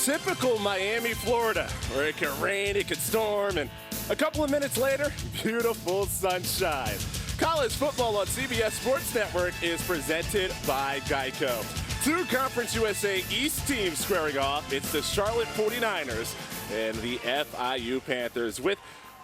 Typical Miami, Florida, where it can rain, it can storm, and a couple of minutes later, beautiful sunshine. College football on CBS Sports Network is presented by Geico. Two Conference USA East teams squaring off. It's the Charlotte 49ers and the FIU Panthers with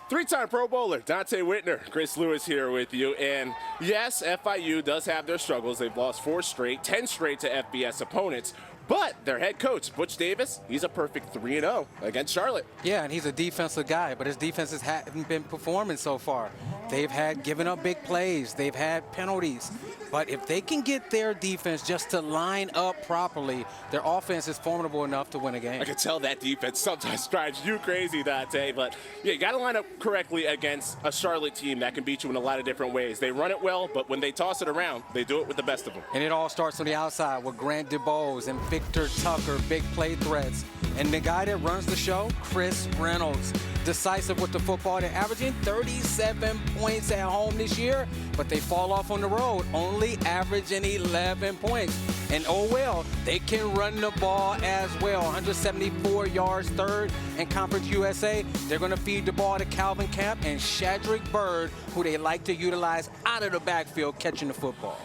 three-time Pro Bowler Dante Whitner. Chris Lewis here with you. And yes, FIU does have their struggles. They've lost 4 straight, 10 straight to FBS opponents. But their head coach, Butch Davis, he's a perfect 3-0 against Charlotte. Yeah, and he's a defensive guy, but his defenses haven't been performing so far. They've had given up big plays. They've had penalties. But if they can get their defense just to line up properly, their offense is formidable enough to win a game. I can tell that defense sometimes drives you crazy, Dante. But yeah, you got to line up correctly against a Charlotte team that can beat you in a lot of different ways. They run it well, but when they toss it around, they do it with the best of them. And it all starts on the outside with Grant DuBose and Victor Tucker, big play threats. And the guy that runs the show, Chris Reynolds, decisive with the football. They're averaging 37 points at home this year, but they fall off on the road, only averaging 11 points. And oh well, they can run the ball as well. 174 yards, third in Conference USA. They're going to feed the ball to Calvin Camp and Shadrick Byrd, who they like to utilize out of the backfield catching the football.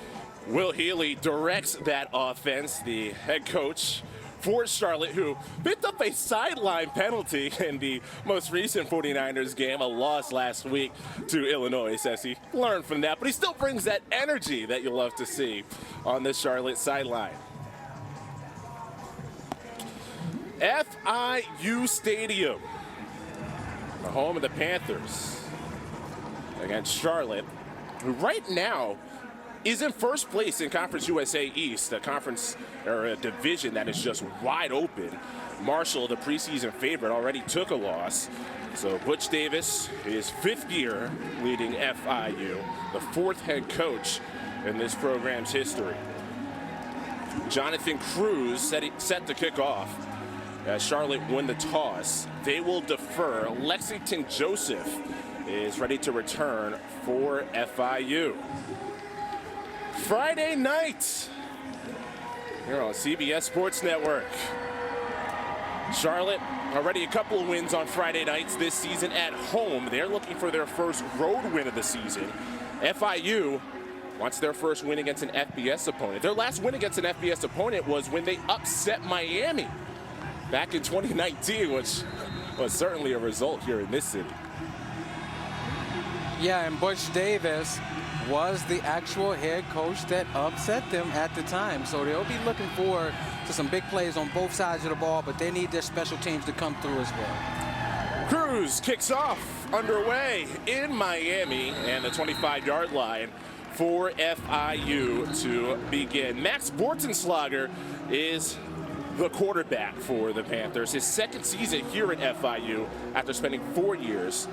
Will Healy directs that offense, the head coach for Charlotte, who picked up a sideline penalty in the most recent 49ers game, a loss last week to Illinois. Says he learned from that, but he still brings that energy that you'll love to see on the Charlotte sideline. FIU Stadium, the home of the Panthers, against Charlotte, who right now is in first place in Conference USA East, a conference or a division that is just wide open. Marshall, the preseason favorite, already took a loss. So Butch Davis, his 5th year leading FIU, the 4th head coach in this program's history. Jonathan Cruz set to kick off as Charlotte win the toss. They will defer. Lexington Joseph is ready to return for FIU. Friday night here on CBS Sports Network. Charlotte already a couple of wins on Friday nights this season at home. They're looking for their first road win of the season. FIU wants their first win against an FBS opponent. Their last win against an FBS opponent was when they upset Miami back in 2019, which was certainly a result here in this city. Yeah, and Butch Davis was the actual head coach that upset them at the time. So they'll be looking forward to some big plays on both sides of the ball, but they need their special teams to come through as well. Cruz kicks off underway in Miami and the 25-yard line for FIU to begin. Max Bortenschlager is the quarterback for the Panthers. His 2nd season here at FIU after spending 4 years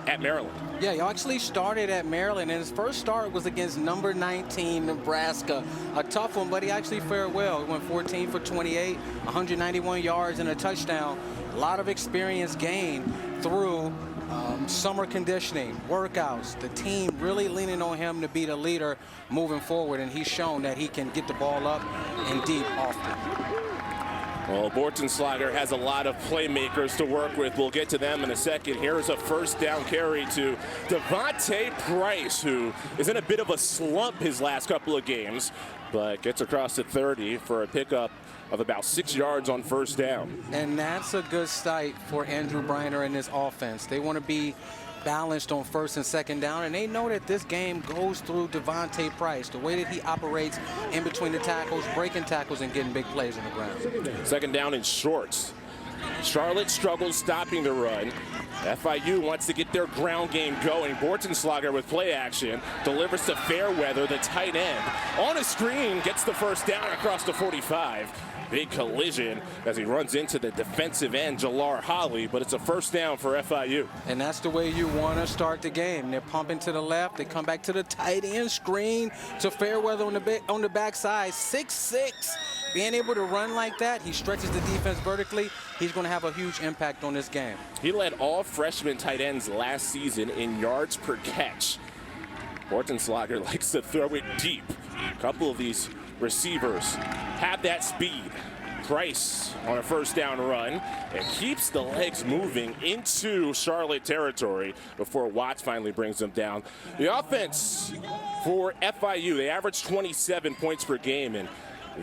at Maryland. Yeah, he actually started at Maryland, and his first start was against number 19 Nebraska. A tough one, but he actually fared well. He went 14 for 28, 191 yards and a touchdown. A lot of experience gained through summer conditioning, workouts, the team really leaning on him to be the leader moving forward, and he's shown that he can get the ball up and deep often. Well, Bortenschlager has a lot of playmakers to work with. We'll get to them in a second. Here's a first down carry to Devontae Price, who is in a bit of a slump his last couple of games, but gets across to 30 for a pickup of about 6 yards on first down. And that's a good sight for Andrew Briner and his offense. They want to be balanced on first and second down, and they know that this game goes through Devontae Price, the way that he operates in between the tackles, breaking tackles and getting big plays on the ground. Second down and shorts. Charlotte struggles stopping the run. FIU wants to get their ground game going. Bortenschlager with play action delivers to Fairweather, the tight end. On a screen, gets the first down across the 45. Big collision as he runs into the defensive end, Jalar Holly, but it's a first down for FIU. And that's the way you want to start the game. They're pumping to the left. They come back to the tight end screen to Fairweather on the backside. 6'6". Being able to run like that, he stretches the defense vertically. He's going to have a huge impact on this game. He led all freshman tight ends last season in yards per catch. Bortenschlager likes to throw it deep. A couple of these receivers have that speed. Price on a first down run and keeps the legs moving into Charlotte territory before Watts finally brings them down. The offense for FIU, they average 27 points per game, and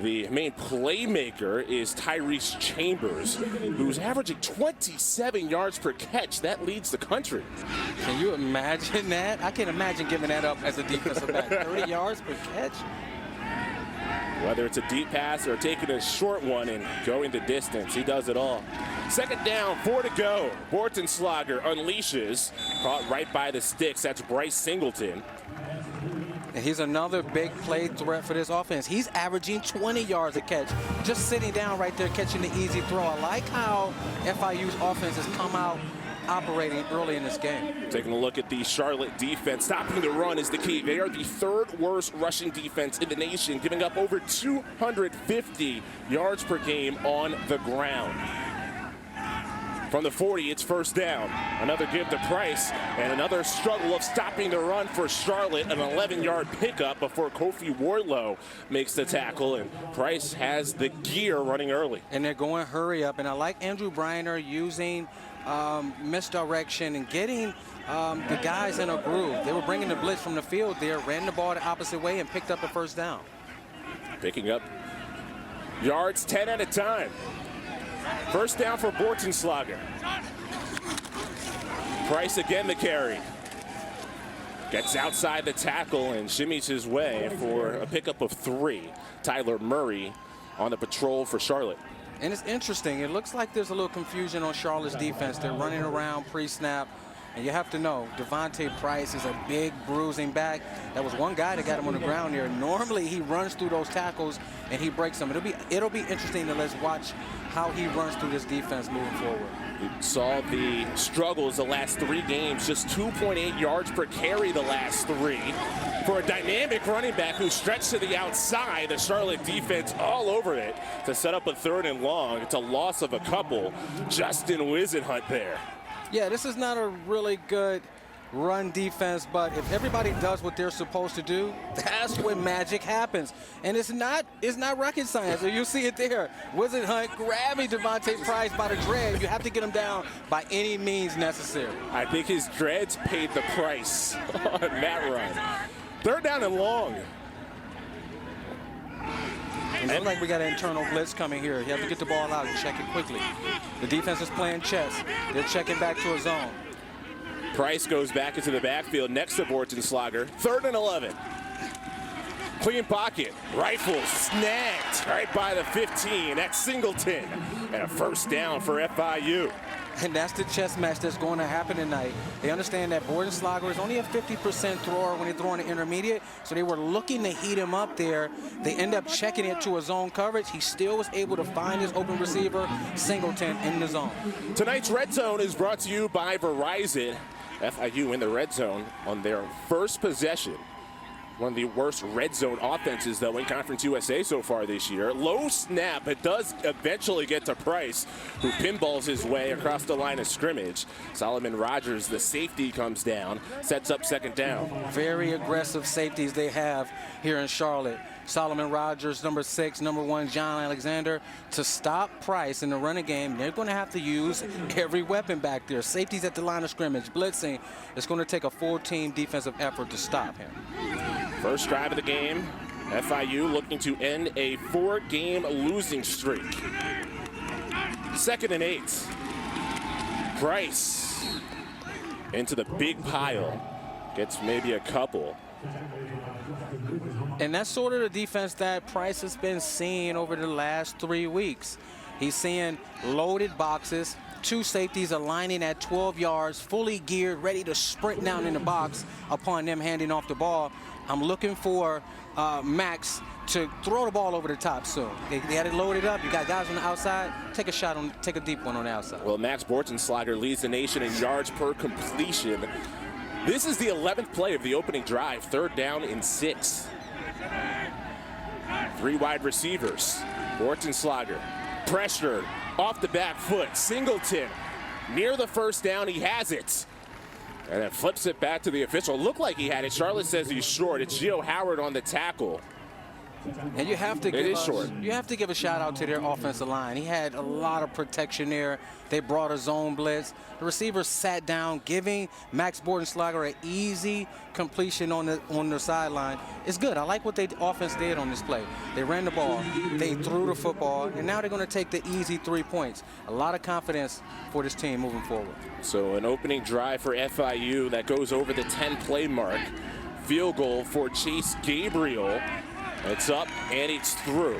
the main playmaker is Tyrese Chambers, who's averaging 27 yards per catch. That leads the country. Can you imagine that? I can't imagine giving that up as a defensive back. 30 yards per catch? Whether it's a deep pass or taking a short one and going the distance, he does it all. Second down, 4 to go. Bortenschlager unleashes, caught right by the sticks. That's Bryce Singleton. And he's another big play threat for this offense. He's averaging 20 yards a catch, just sitting down right there, catching the easy throw. I like how FIU's offense has come out operating early in this game. Taking a look at the Charlotte defense. Stopping the run is the key. They are the third worst rushing defense in the nation, giving up over 250 yards per game on the ground. From the 40, it's first down. Another give to Price, and another struggle of stopping the run for Charlotte. An 11-yard pickup before Kofi Wardlow makes the tackle, and Price has the gear running early. And they're going hurry up, and I like Andrew Briner using misdirection and getting the guys in a groove. They were bringing the blitz from the field there, ran the ball the opposite way, and picked up the first down. Picking up yards 10 at a time. First down for Bortenschlager. Price again the carry. Gets outside the tackle and shimmies his way for a pickup of 3. Tyler Murray on the patrol for Charlotte. And it's interesting. It looks like there's a little confusion on Charlotte's defense. They're running around pre-snap. And you have to know, Devontae Price is a big bruising back. That was one guy that got him on the ground there. Normally, he runs through those tackles and he breaks them. It'll be interesting to let's watch how he runs through this defense moving forward. We saw the struggles the last 3 games, just 2.8 yards per carry the last 3. For a dynamic running back who stretched to the outside, the Charlotte defense all over it to set up a 3rd and long. It's a loss of a couple. Justin Wisenhunt there. Yeah, this is not a really good run defense, but if everybody does what they're supposed to do, that's when magic happens. And it's not rocket science. You see it there. Wisenhunt grabbing Devontae Price by the dread. You have to get him down by any means necessary. I think his dreads paid the price on that run. 3rd down and long. It looks like we got an internal blitz coming here. You have to get the ball out and check it quickly. The defense is playing chess. They're checking back to a zone. Price goes back into the backfield next to Bortenschlager. 3rd and 11. Clean pocket. Rifle snagged right by the 15. That's Singleton. And a first down for FIU. And that's the chess match that's going to happen tonight. They understand that Bortenschlager is only a 50% thrower when they throw in the intermediate, so they were looking to heat him up there. They end up checking it to a zone coverage. He still was able to find his open receiver, Singleton, in the zone. Tonight's Red Zone is brought to you by Verizon. FIU in the red zone on their first possession. One of the worst red zone offenses, though, in Conference USA so far this year. Low snap. It does eventually get to Price, who pinballs his way across the line of scrimmage. Solomon Rogers, the safety, comes down, sets up 2nd down. Very aggressive safeties they have here in Charlotte. Solomon Rogers, number 6, number 1, John Alexander. To stop Price in the running game, they're going to have to use every weapon back there. Safeties at the line of scrimmage, blitzing. It's going to take a full-team defensive effort to stop him. First drive of the game, FIU looking to end a 4-game losing streak. 2nd and 8. Price into the big pile. Gets maybe a couple. And that's sort of the defense that Price has been seeing over the last 3 weeks. He's seeing loaded boxes, 2 safeties aligning at 12 yards, fully geared, ready to sprint down in the box upon them handing off the ball. I'm looking for Max to throw the ball over the top soon. They had it loaded up. You got guys on the outside. Take a deep one on the outside. Well, Max Bortenschlager leads the nation in yards per completion. This is the 11th play of the opening drive. 3rd down and 6. 3 wide receivers. Bortenschlager pressured off the back foot. Singleton near the first down. He has it. And then flips it back to the official. Looked like he had it. Charlotte says he's short. It's Gio Howard on the tackle. And you have to It is short. You have to give a shout out to their offensive line. He had a lot of protection there. They brought a zone blitz. The receivers sat down, giving Max Bordenschlager an easy completion on the sideline. It's good. I like what the offense did on this play. They ran the ball, they threw the football, and now they're going to take the easy 3 points. A lot of confidence for this team moving forward. So an opening drive for FIU that goes over the 10-play mark. Field goal for Chase Gabriel. It's up and it's through.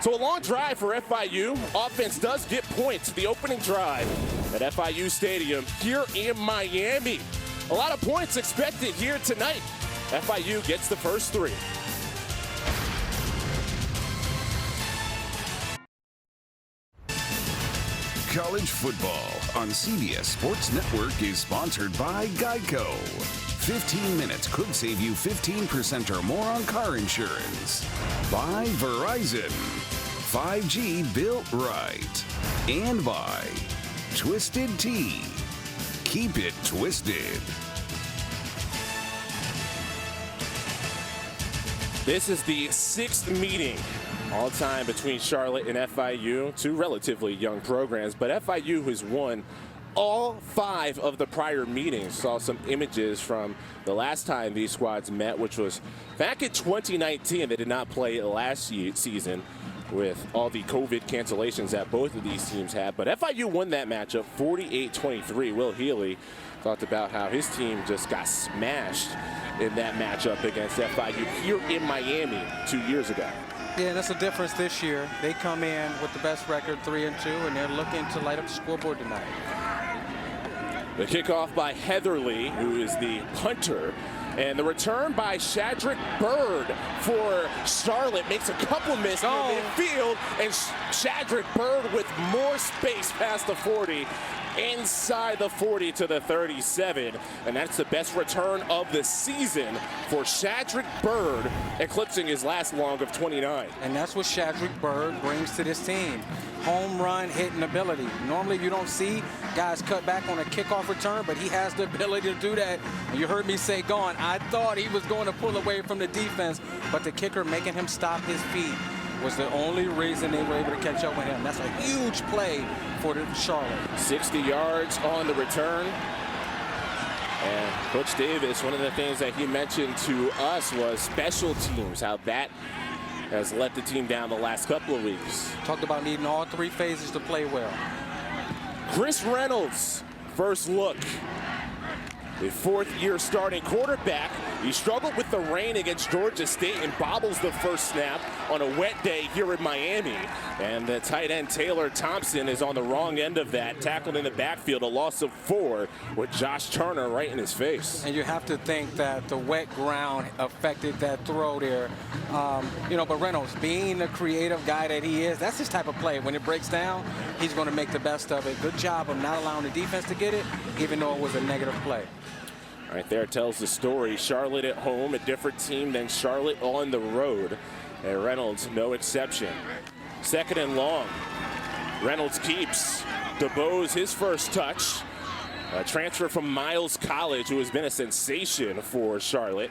So a long drive for FIU. Offense does get points. The opening drive at FIU Stadium here in Miami. A lot of points expected here tonight. FIU gets the first 3. College football on CBS Sports Network is sponsored by Geico. 15 minutes could save you 15% or more on car insurance. By Verizon. 5G built right. And by Twisted Tea. Keep it twisted. This is the 6th meeting all time between Charlotte and FIU, 2 relatively young programs, but FIU has won all 5 of the prior meetings. Saw some images from the last time these squads met, which was back in 2019. They did not play last season with all the COVID cancellations that both of these teams had, but FIU won that matchup 48-23. Will Healy talked about how his team just got smashed in that matchup against FIU here in Miami 2 years ago. Yeah, that's the difference this year. They come in with the best record, 3-2, and they're looking to light up the scoreboard tonight. The kickoff by Heatherly, who is the punter, and the return by Shadrick Bird for Charlotte makes a couple misses in midfield, and Shadrick Bird with more space past the 40, inside the 40 to the 37, and that's the best return of the season for Shadrick Bird, eclipsing his last long of 29. And that's what Shadrick Bird brings to this team. Home run hitting ability. Normally you don't see guys cut back on a kickoff return, but he has the ability to do that. And you heard me say gone. I thought he was going to pull away from the defense, but the kicker making him stop his feet was the only reason they were able to catch up with him. That's a huge play for the Charlotte. 60 yards on the return. And Coach Davis, one of the things that he mentioned to us was special teams, how that has let the team down the last couple of weeks. Talked about needing all 3 phases to play well. Chris Reynolds, first look. The 4th-year starting quarterback. He struggled with the rain against Georgia State and bobbles the first snap on a wet day here in Miami. And the tight end Taylor Thompson is on the wrong end of that, tackled in the backfield, a loss of 4 with Josh Turner right in his face. And you have to think that the wet ground affected that throw there. But Reynolds, being the creative guy that he is, that's his type of play. When it breaks down, he's going to make the best of it. Good job of not allowing the defense to get it, even though it was a negative play. Right there tells the story. Charlotte at home, a different team than Charlotte on the road. And Reynolds, no exception. 2nd and long. Reynolds keeps. DeBose, his first touch. A transfer from Miles College, who has been a sensation for Charlotte.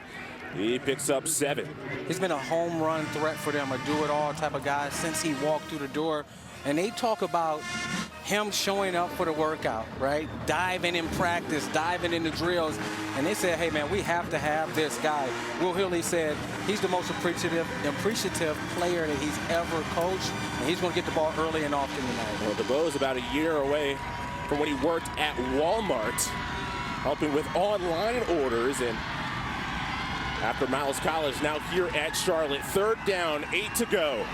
He picks up 7. He's been a home run threat for them, a do-it-all type of guy since he walked through the door. And they talk about him showing up for the workout, right? Diving in practice, diving in the drills. And they said, hey, man, we have to have this guy. Will Healy said he's the most appreciative player that he's ever coached. And he's going to get the ball early and often tonight. Well, DeBose is about a year away from when he worked at Walmart, helping with online orders. And after Miles College, now here at Charlotte. 3rd down, 8 to go.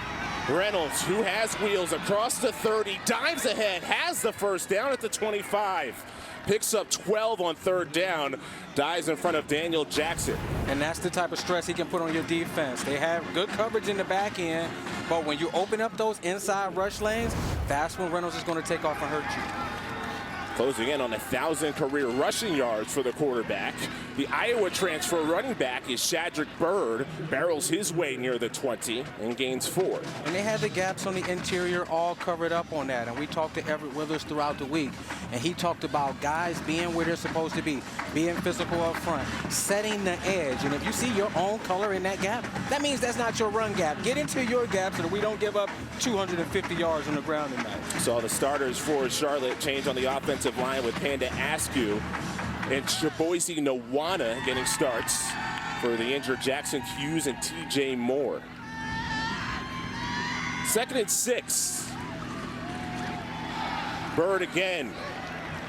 Reynolds, who has wheels across the 30, dives ahead, has the first down at the 25. Picks up 12 on 3rd down, dives in front of Daniel Jackson. And that's the type of stress he can put on your defense. They have good coverage in the back end, but when you open up those inside rush lanes, that's when Reynolds is going to take off and hurt you. Closing in on 1,000 career rushing yards for the quarterback. The Iowa transfer running back is Shadrick Byrd. Barrels his way near the 20 and gains 4. And they had the gaps on the interior all covered up on that. And we talked to Everett Withers throughout the week. And he talked about guys being where they're supposed to be, being physical up front, setting the edge. And if you see your own color in that gap, that means that's not your run gap. Get into your gap so that we don't give up 250 yards on the ground tonight. So the starters for Charlotte change on the offensive line with Panda Askew and Shaboise Nwana getting starts for the injured Jackson Hughes and TJ Moore. 2nd and 6. Byrd again.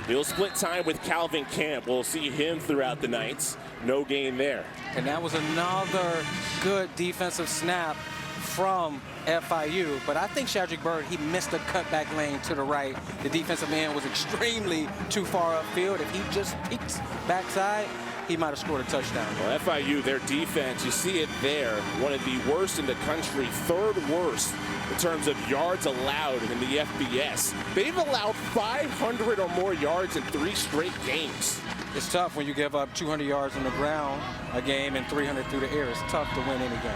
He'll split time with Calvin Camp. We'll see him throughout the night. No gain there. And that was another good defensive snap from FIU, but I think Shadrick Byrd, he missed a cutback lane to the right. The defensive end was extremely too far upfield. If he just peeks backside, he might have scored a touchdown. Well, FIU, their defense, you see it there, one of the worst in the country, 3rd worst in terms of yards allowed in the FBS. They've allowed 500 or more yards in 3 straight games. It's tough when you give up 200 yards on the ground a game and 300 through the air. It's tough to win any game.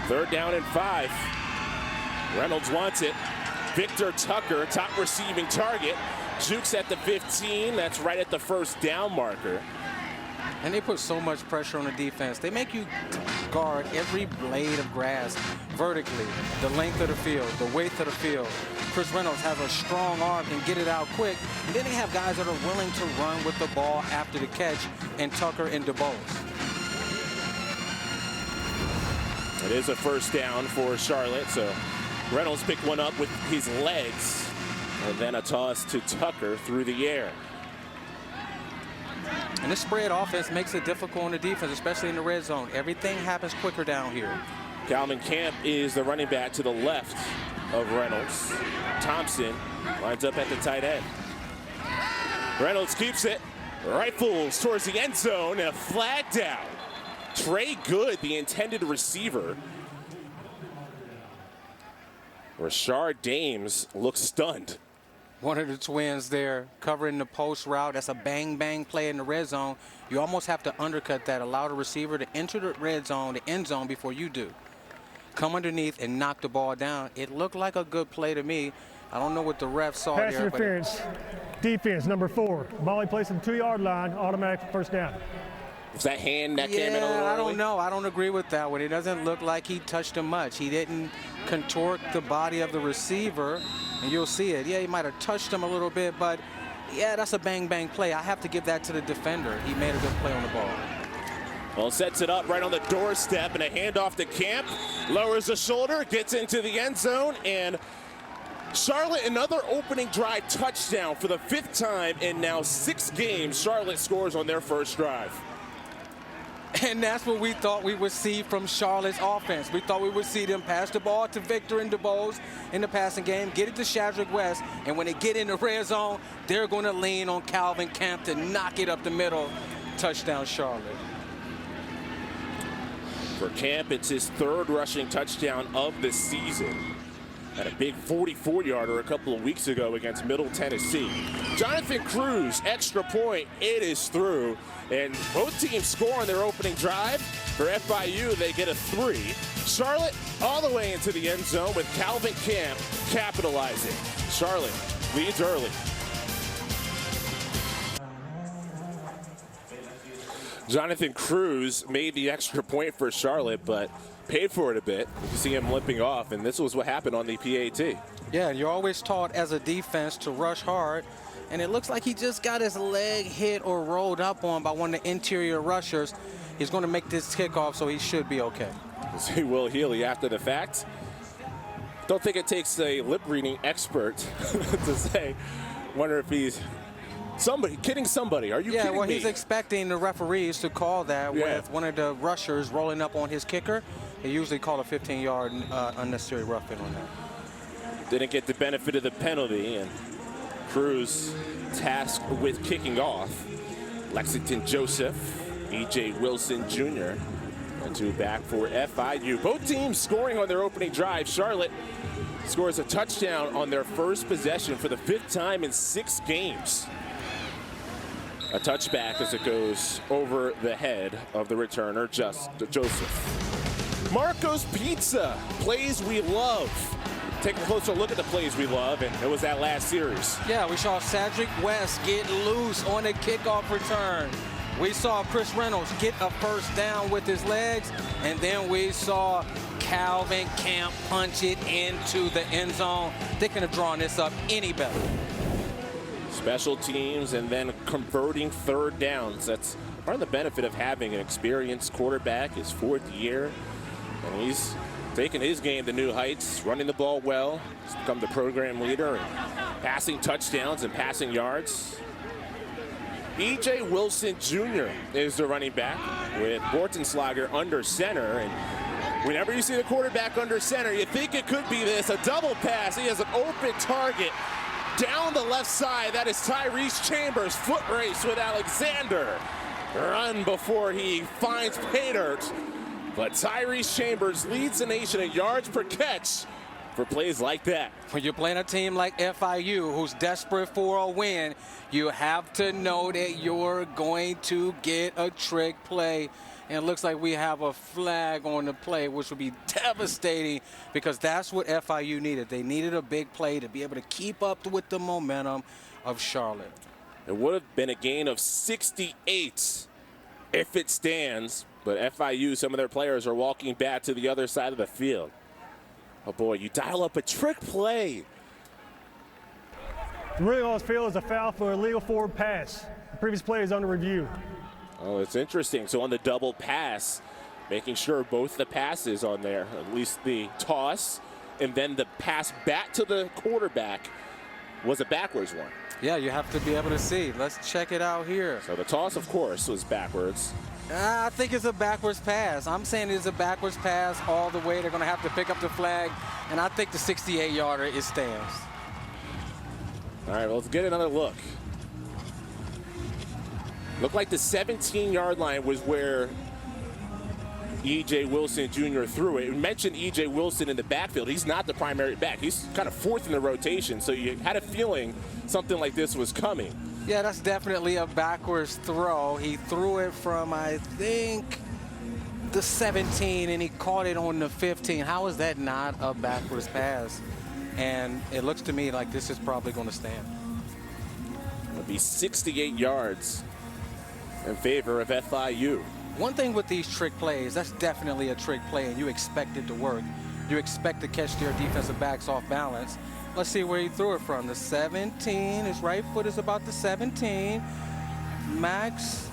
3rd down and 5. Reynolds wants it. Victor Tucker, top receiving target. Jukes at the 15. That's right at the 1st down marker. And they put so much pressure on the defense. They make you guard every blade of grass vertically, the length of the field, the width of the field. Chris Reynolds has a strong arm, can get it out quick. And then they have guys that are willing to run with the ball after the catch, and Tucker and DeBose. It is a 1st down for Charlotte, so Reynolds picked one up with his legs, and then a toss to Tucker through the air. And this spread offense makes it difficult on the defense, especially in the red zone. Everything happens quicker down here. Calvin Camp is the running back to the left of Reynolds. Thompson lines up at the tight end. Reynolds keeps it, rifles towards the end zone, and a flag down. Trey Good, the intended receiver. Rashard Dames looks stunned. One of the twins there covering the post route. That's a bang-bang play in the red zone. You almost have to undercut that, allow the receiver to enter the red zone, the end zone, before you do. Come underneath and knock the ball down. It looked like a good play to me. I don't know what the ref saw Pass there. interference, defense, number 4. Ball he placed on the 2-yard line, automatic 1st down. Was that hand that came in a little early? I don't know. I don't agree with that one. It doesn't look like he touched him much. He didn't contort the body of the receiver, and you'll see it. Yeah, he might have touched him a little bit, but yeah, that's a bang-bang play. I have to give that to the defender. He made a good play on the ball. Well, sets it up right on the doorstep, and a handoff to Camp. Lowers the shoulder, gets into the end zone, and Charlotte, another opening drive touchdown for the 5th time in now 6 games. Charlotte scores on their 1st drive. And that's what we thought we would see from Charlotte's offense. We thought we would see them pass the ball to Victor and DeBose in the passing game, get it to Shadrick West, and when they get in the red zone, they're going to lean on Calvin Camp to knock it up the middle. Touchdown, Charlotte. For Camp, it's his 3rd rushing touchdown of the season. Had a big 44-yarder a couple of weeks ago against Middle Tennessee. Jonathan Cruz, extra point. It is through. And both teams score on their opening drive. For FIU, they get a 3. Charlotte all the way into the end zone with Calvin Camp capitalizing. Charlotte leads early. Jonathan Cruz made the extra point for Charlotte, but paid for it a bit. You can see him limping off, and this was what happened on the PAT. Yeah, you're always taught as a defense to rush hard, and it looks like he just got his leg hit or rolled up on by one of the interior rushers. He's going to make this kickoff, so he should be okay. See Will Healy after the fact. Don't think it takes a lip-reading expert to say, wonder if he's kidding somebody. Are you kidding me? Yeah, well, he's expecting the referees to call that with one of the rushers rolling up on his kicker. They usually call a 15-yard unnecessary roughing on that. Didn't get the benefit of the penalty, and Cruz tasked with kicking off. Lexington Joseph, E.J. Wilson Jr., and 2 back for FIU. Both teams scoring on their opening drive. Charlotte scores a touchdown on their first possession for the 5th time in 6 games. A touchback as it goes over the head of the returner, Joseph. Marco's Pizza, plays we love. Take a closer look at the plays we love, and it was that last series. Yeah, we saw Cedric West get loose on a kickoff return. We saw Chris Reynolds get a first down with his legs, and then we saw Calvin Camp punch it into the end zone. They couldn't have drawn this up any better. Special teams and then converting third downs. That's part of the benefit of having an experienced quarterback, his fourth year. And he's taking his game to new heights, running the ball well. He's become the program leader in passing touchdowns and passing yards. E.J. Wilson Jr. is the running back with Bortenslager under center. And whenever you see the quarterback under center, you think it could be this, a double pass. He has an open target down the left side. That is Tyrese Chambers. Foot race with Alexander. Run before he finds pay dirt. But Tyrese Chambers leads the nation in yards per catch for plays like that. When you're playing a team like FIU who's desperate for a win, you have to know that you're going to get a trick play. And it looks like we have a flag on the play, which would be devastating because that's what FIU needed. They needed a big play to be able to keep up with the momentum of Charlotte. It would have been a gain of 68 if it stands, but FIU, some of their players are walking back to the other side of the field. Oh boy, you dial up a trick play. The ruling on this field is a foul for illegal forward pass. The previous play is under review. Oh, it's interesting. So on the double pass, making sure both the passes on there, at least the toss, and then the pass back to the quarterback was a backwards one. Yeah, you have to be able to see. Let's check it out here. So the toss, of course, was backwards. I think it's a backwards pass. I'm saying it's a backwards pass all the way. They're going to have to pick up the flag, and I think the 68-yarder, it stands. All right, well, let's get another look. Looked like the 17-yard line was where E.J. Wilson Jr. threw it. We mentioned E.J. Wilson in the backfield. He's not the primary back. He's kind of fourth in the rotation, so you had a feeling something like this was coming. Yeah, that's definitely a backwards throw. He threw it from, I think, the 17, and he caught it on the 15. How is that not a backwards pass? And it looks to me like this is probably going to stand. It'll be 68 yards in favor of FIU. One thing with these trick plays, that's definitely a trick play, and you expect it to work. You expect to catch their defensive backs off balance. Let's see where he threw it from. The 17, his right foot is about the 17. Max,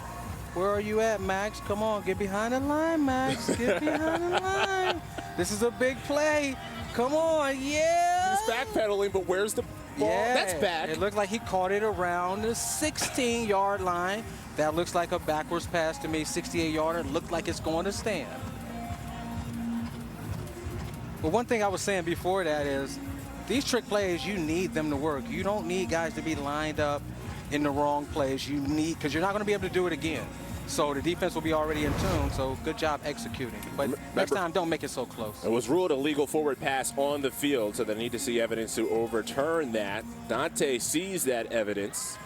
where are you at, Max? Come on, get behind the line, Max. Get behind the line. This is a big play. Come on, yeah. He's backpedaling, but where's the ball? Yeah, that's back. It looked like he caught it around the 16-yard line. That looks like a backwards pass to me. 68-yarder looked like it's going to stand. But one thing I was saying before that is these trick plays, you need them to work. You don't need guys to be lined up in the wrong place. You need, because you're not going to be able to do it again. So the defense will be already in tune, so good job executing. But next time, don't make it so close. It was ruled a legal forward pass on the field, so they need to see evidence to overturn that. Dante sees that evidence.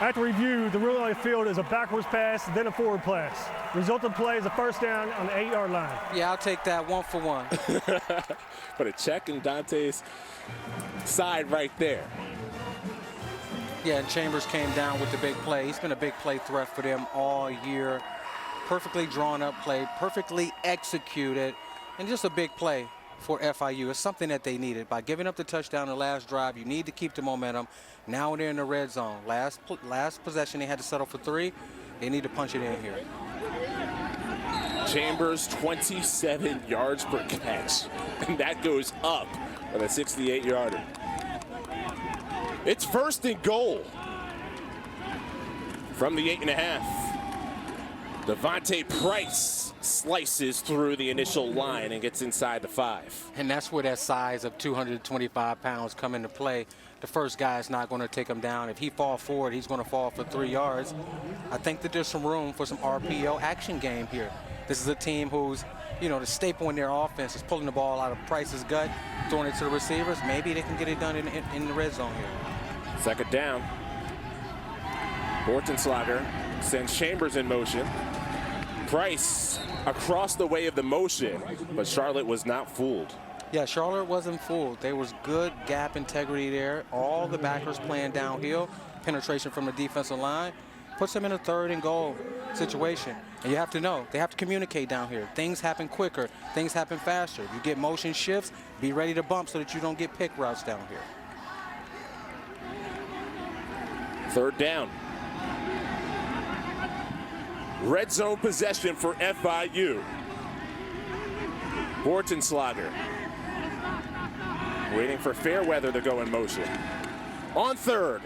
After review, the ruling on the field is a backwards pass, then a forward pass. Result of the play is a first down on the 8-yard line. Yeah, I'll take that 1 for 1. Put a check in Dante's side right there. Yeah, and Chambers came down with the big play. He's been a big play threat for them all year. Perfectly drawn up play, perfectly executed, and just a big play for FIU. It's something that they needed. By giving up the touchdown the last drive, you need to keep the momentum. Now they're in the red zone. Last possession, they had to settle for 3. They need to punch it in here. Chambers, 27 yards per catch, and that goes up on a 68-yarder. It's first and goal from the 8.5. Devontae Price slices through the initial line and gets inside the 5. And that's where that size of 225 pounds come into play. The first guy is not going to take him down. If he falls forward, he's going to fall for 3 yards. I think that there's some room for some RPO action game here. This is a team who's, you know, the staple in their offense is pulling the ball out of Price's gut, throwing it to the receivers. Maybe they can get it done in the red zone here. Second down. Bortenschlager sends Chambers in motion. Price across the way of the motion, but Charlotte was not fooled. Yeah, Charlotte wasn't fooled. There was good gap integrity there. All the backers playing downhill. Penetration from the defensive line puts them in a 3rd and goal situation. And you have to know, they have to communicate down here. Things happen quicker. Things happen faster. You get motion shifts, be ready to bump so that you don't get pick routes down here. 3rd down. Red zone possession for FIU. Bortenschlager waiting for Fairweather to go in motion. On 3rd,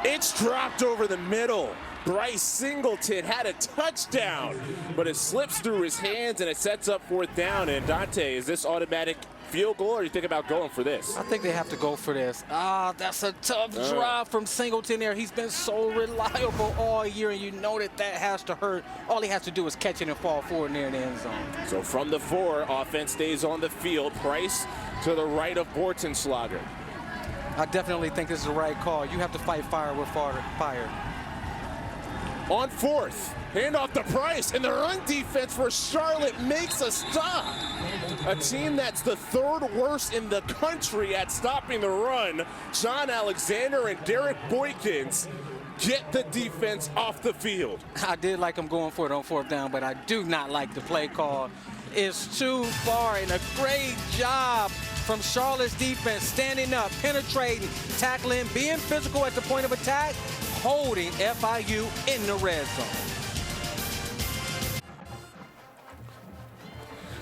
it's dropped over the middle. Bryce Singleton had a touchdown, but it slips through his hands and it sets up 4th down. And Dante, is this automatic field goal, or you think about going for this? I think they have to go for this. That's a tough drive from Singleton there. He's been so reliable all year, and you know that has to hurt. All he has to do is catch it and fall forward near the end zone. So from the 4, offense stays on the field. Price to the right of Bortenschlager. I definitely think this is the right call. You have to fight fire with fire. On 4th, handoff to Price, and the run defense for Charlotte makes a stop. A team that's the 3rd worst in the country at stopping the run. John Alexander and Derek Boykins get the defense off the field. I did like him going for it on 4th down, but I do not like the play call. It's too far, and a great job from Charlotte's defense, standing up, penetrating, tackling, being physical at the point of attack, holding FIU in the red zone.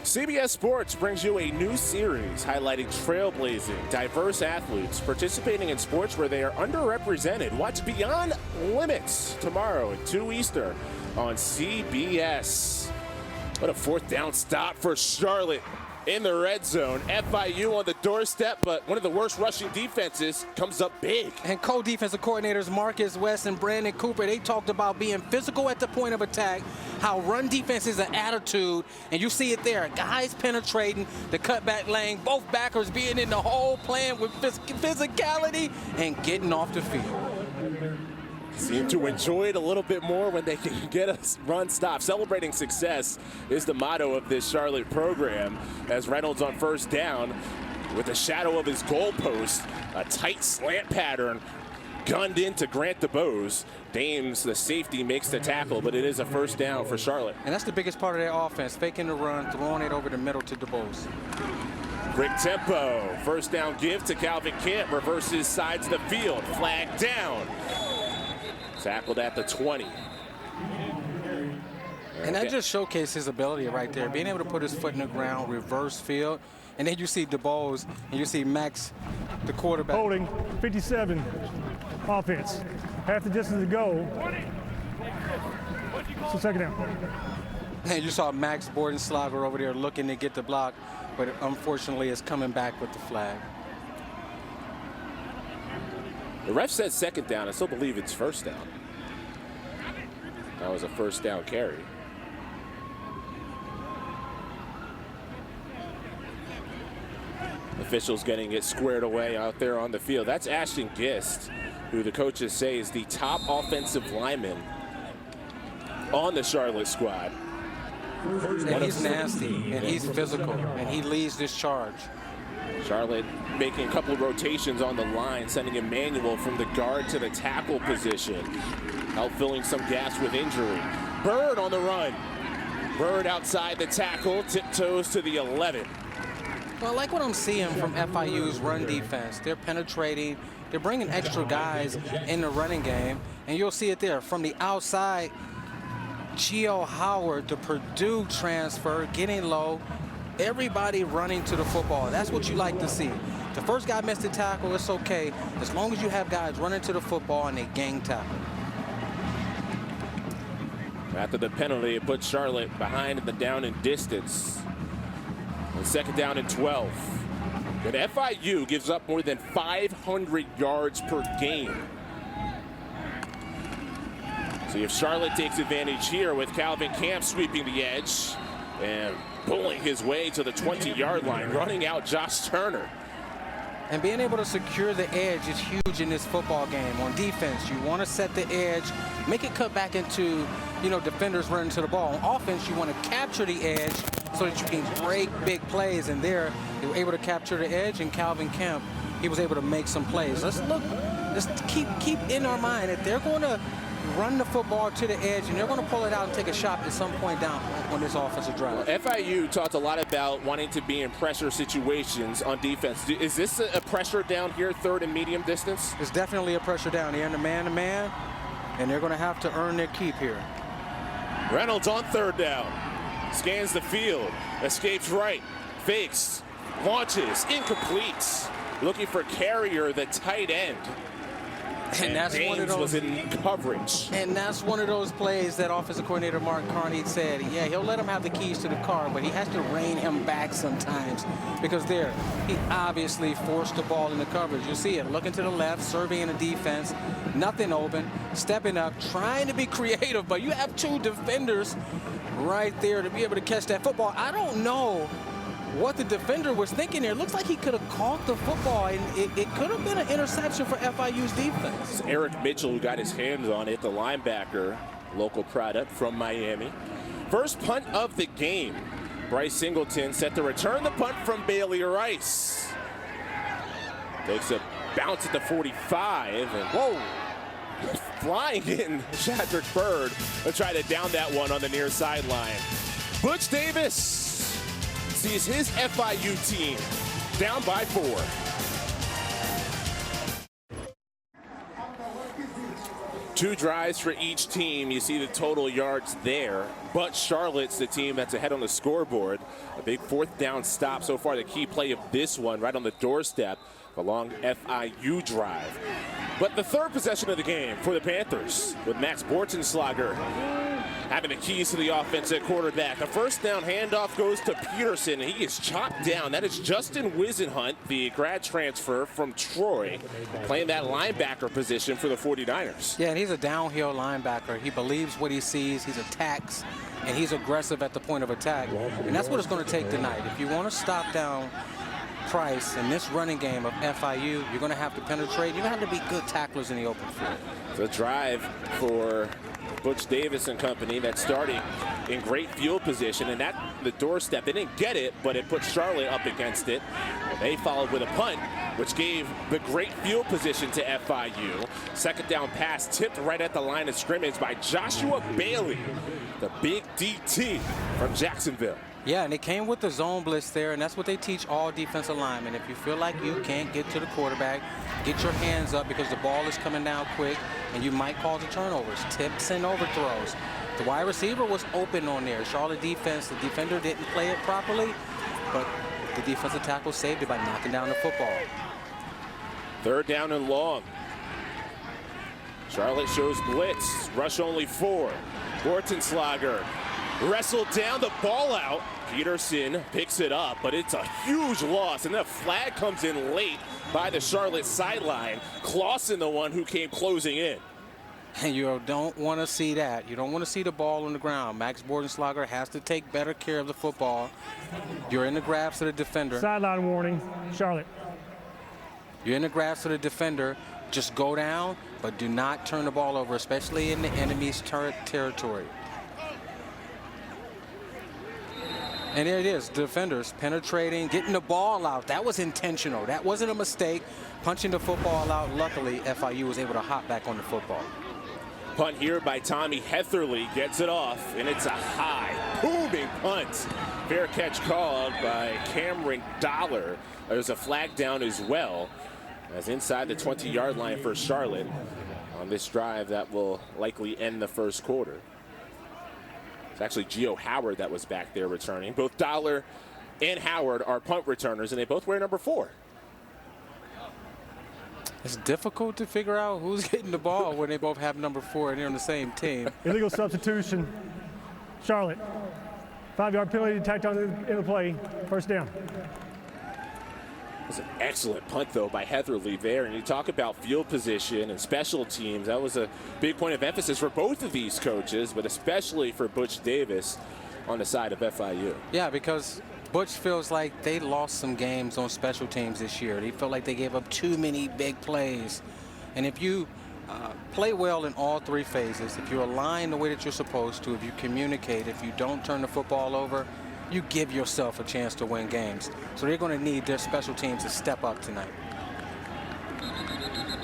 CBS Sports brings you a new series highlighting trailblazing, diverse athletes participating in sports where they are underrepresented. Watch Beyond Limits tomorrow at 2 Eastern on CBS. What a 4th down stop for Charlotte in the red zone. FIU on the doorstep, but one of the worst rushing defenses comes up big. And co-defensive coordinators Marcus West and Brandon Cooper, they talked about being physical at the point of attack, how run defense is an attitude, and you see it there. Guys penetrating the cutback lane, both backers being in the hole, playing with physicality and getting off the field. Seem to enjoy it a little bit more when they can get a run stop. Celebrating success is the motto of this Charlotte program, as Reynolds on 1st down with the shadow of his goalpost, a tight slant pattern gunned into Grant DeBose. Dames, the safety, makes the tackle, but it is a 1st down for Charlotte. And that's the biggest part of their offense, faking the run, throwing it over the middle to DeBose. Quick tempo, 1st down give to Calvin Camp, reverses sides the field, flag down. Tackled at the 20. And that just showcased his ability right there, being able to put his foot in the ground, reverse field, and then you see DeBose, and you see Max, the quarterback. Holding 57, offense. Half the distance to go. So 2nd down. And you saw Max Bortenschlager over there looking to get the block, but unfortunately is coming back with the flag. The ref said 2nd down. I still believe it's 1st down. That was a 1st down carry. Officials getting it squared away out there on the field. That's Ashton Gist, who the coaches say is the top offensive lineman on the Charlotte squad. And he's nasty, and he's physical, and he leads this charge. Charlotte making a couple of rotations on the line, sending Emmanuel from the guard to the tackle position, help filling some gaps with injury. Bird on the run. Bird outside the tackle, tiptoes to the 11. Well, I like what I'm seeing from FIU's run defense. They're penetrating. They're bringing extra guys in the running game, and you'll see it there. From the outside, Gio Howard, the Purdue transfer, getting low. Everybody running to the football. That's what you like to see. The first guy missed the tackle, it's okay, as long as you have guys running to the football and they gang tackle. After the penalty, it puts Charlotte behind in the down and distance. On 2nd down and 12. But FIU gives up more than 500 yards per game. See if Charlotte takes advantage here with Calvin Camp sweeping the edge and pulling his way to the 20-yard line, running out Josh Turner. And being able to secure the edge is huge in this football game. On defense, you want to set the edge, make it cut back into, defenders running to the ball. On offense, you want to capture the edge so that you can break big plays. And there, they were able to capture the edge, and Calvin Kemp, he was able to make some plays. Let's keep in our mind that they're going to run the football to the edge, and they're going to pull it out and take a shot at some point down on this offensive drive. Well, FIU talked a lot about wanting to be in pressure situations on defense. Is this a pressure down here, third and medium distance? It's definitely a pressure down here in the man-to-man, and they're going to have to earn their keep here. Reynolds on third down. Scans the field. Escapes right. Fakes. Launches. Incomplete. Looking for Carrier, the tight end. And that's Baines one of those, was in coverage. And that's one of those plays that offensive coordinator Mark Carney said, yeah, he'll let him have the keys to the car, but he has to rein him back sometimes, because there, he obviously forced the ball in the coverage. You see it, looking to the left, surveying the defense, nothing open, stepping up, trying to be creative, but you have two defenders right there to be able to catch that football. I don't know what the defender was thinking there. It looks like he could have caught the football, and it could have been an interception for FIU's defense. It's Eric Mitchell who got his hands on it, the linebacker, local product from Miami. First punt of the game. Bryce Singleton set to return the punt from Bailey Rice. Takes a bounce at the 45, and whoa, flying in Shadrick Bird to try to down that one on the near sideline. Butch Davis sees his FIU team down by 4. Two drives for each team. You see the total yards there. But Charlotte's the team that's ahead on the scoreboard. A big fourth down stop so far. The key play of this one right on the doorstep. A long FIU drive. But the third possession of the game for the Panthers with Max Bortenschlager having the keys to the offense at quarterback. The first down handoff goes to Peterson. He is chopped down. That is Justin Wisenhunt, the grad transfer from Troy, playing that linebacker position for the 49ers. Yeah, and he's a downhill linebacker. He believes what he sees. He's attacks, and he's aggressive at the point of attack. And that's what it's going to take tonight. If you want to stop down Price in this running game of FIU, you're going to have to penetrate. You're going to have to be good tacklers in the open field. The drive for Butch Davis and company that's starting in great field position, and that the doorstep, they didn't get it, but it put Charlotte up against it. And they followed with a punt, which gave the great field position to FIU. Second down pass tipped right at the line of scrimmage by Joshua Bailey, the big DT from Jacksonville. Yeah, and it came with the zone blitz there, and that's what they teach all defensive linemen. If you feel like you can't get to the quarterback, get your hands up because the ball is coming down quick, and you might cause the turnovers, tips and overthrows. The wide receiver was open on there. Charlotte defense, the defender didn't play it properly, but the defensive tackle saved it by knocking down the football. Third down and long. Charlotte shows blitz, rush only 4. Bortenschlager wrestled down, the ball out. Peterson picks it up, but it's a huge loss, and the flag comes in late by the Charlotte sideline. Clausen, the one who came closing in. And you don't want to see that. You don't want to see the ball on the ground. Max Bortenschlager has to take better care of the football. You're in the grasp of the defender. Sideline warning, Charlotte. You're in the grasp of the defender. Just go down, but do not turn the ball over, especially in the enemy's territory. And there it is, the defenders penetrating, getting the ball out. That was intentional. That wasn't a mistake. Punching the football out. Luckily, FIU was able to hop back on the football. Punt here by Tommy Hetherly, gets it off, and it's a high, booming punt. Fair catch called by Cameron Dollar. There's a flag down as well, as inside the 20-yard line for Charlotte on this drive that will likely end the first quarter. It's actually Gio Howard that was back there returning. Both Dollar and Howard are punt returners, and they both wear number 4. It's difficult to figure out who's getting the ball when they both have number 4 and they're on the same team. Illegal substitution, Charlotte. 5-yard penalty tacked on in the play. First down. It was an excellent punt, though, by Hetherly there. And you talk about field position and special teams. That was a big point of emphasis for both of these coaches, but especially for Butch Davis on the side of FIU. Yeah, because Butch feels like they lost some games on special teams this year. They felt like they gave up too many big plays. And if you play well in all three phases, if you align the way that you're supposed to, if you communicate, if you don't turn the football over, you give yourself a chance to win games. So they're going to need their special teams to step up tonight.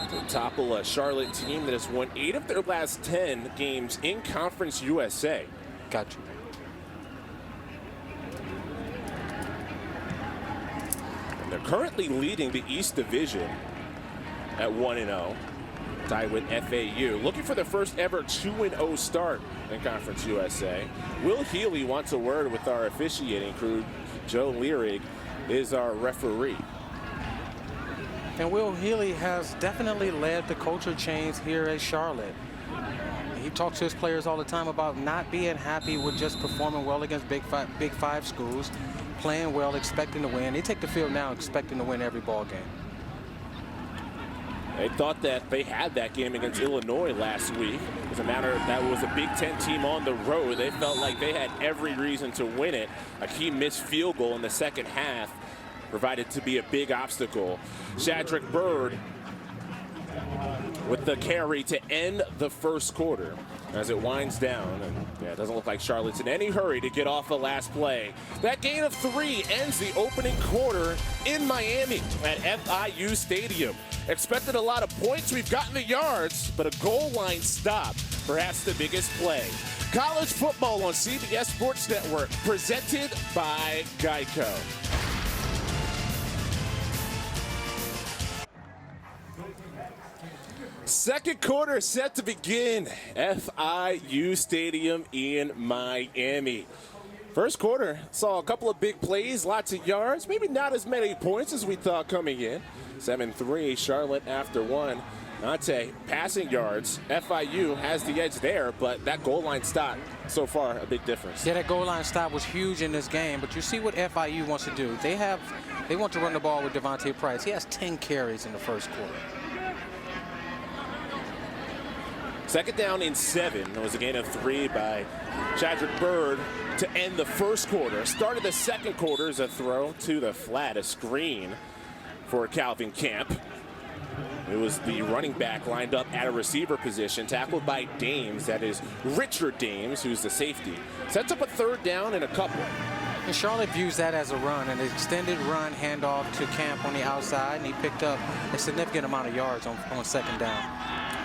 To topple a Charlotte team that has won 8 of their last 10 games in Conference USA. Got you. And they're currently leading the East Division at 1-0, tied with FAU. Looking for their first ever 2-0 start in Conference USA. Will Healy wants a word with our officiating crew. Joe Learig is our referee. And Will Healy has definitely led the culture change here at Charlotte. He talks to his players all the time about not being happy with just performing well against Big Five schools, playing well, expecting to win. They take the field now expecting to win every ball game. They thought that they had that game against Illinois last week. As a matter of that was a Big Ten team on the road. They felt like they had every reason to win it. A key missed field goal in the second half provided to be a big obstacle. Shadrick Bird with the carry to end the first quarter as it winds down. And yeah, it doesn't look like Charlotte's in any hurry to get off the last play. That gain of 3 ends the opening quarter in Miami at FIU Stadium. Expected a lot of points. We've gotten the yards, but a goal line stop, perhaps the biggest play. College football on CBS Sports Network, presented by Geico. Second quarter set to begin. FIU Stadium in Miami. First quarter saw a couple of big plays, lots of yards, maybe not as many points as we thought coming in. 7-3, Charlotte after one. Nante, passing yards. FIU has the edge there, but that goal line stop, so far, a big difference. Yeah, that goal line stop was huge in this game, but you see what FIU wants to do. They want to run the ball with Devontae Price. He has 10 carries in the first quarter. Second down and 7. It was a gain of 3 by Shadrick Bird to end the first quarter. Started the second quarter as a throw to the flat, a screen for Calvin Camp. It was the running back lined up at a receiver position, tackled by Dames. That is Richard Dames, who's the safety. Sets up a third down and a couple. And Charlotte views that as a run, an extended run handoff to Camp on the outside, and he picked up a significant amount of yards on second down.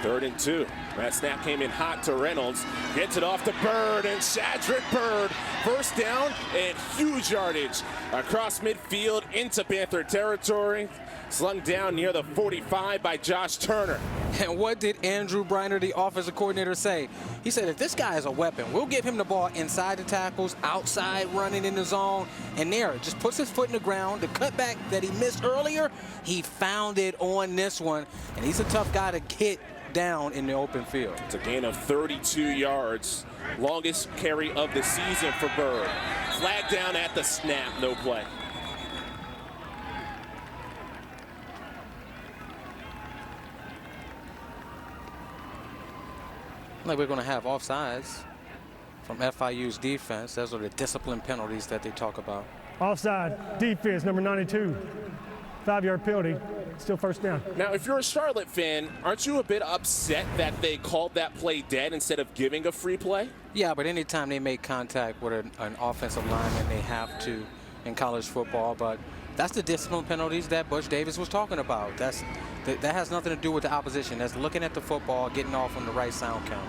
3rd and 2. That snap came in hot to Reynolds. Gets it off to Bird, and Shadrick Bird. First down and huge yardage across midfield into Panther territory. Slung down near the 45 by Josh Turner. And what did Andrew Briner, the offensive coordinator, say? He said, if this guy is a weapon, we'll give him the ball inside the tackles, outside running in the zone, and there, just puts his foot in the ground. The cutback that he missed earlier, he found it on this one, and he's a tough guy to hit down in the open field. It's a gain of 32 yards. Longest carry of the season for Bird. Flag down at the snap, no play. Like we're going to have offsides from FIU's defense. Those are the discipline penalties that they talk about. Offside, defense, number 92. 5-yard penalty, still first down. Now, if you're a Charlotte fan, aren't you a bit upset that they called that play dead instead of giving a free play? Yeah, but anytime they make contact with an offensive lineman, they have to in college football. But that's the discipline penalties that Butch Davis was talking about. That has nothing to do with the opposition. That's looking at the football, getting off on the right sound count.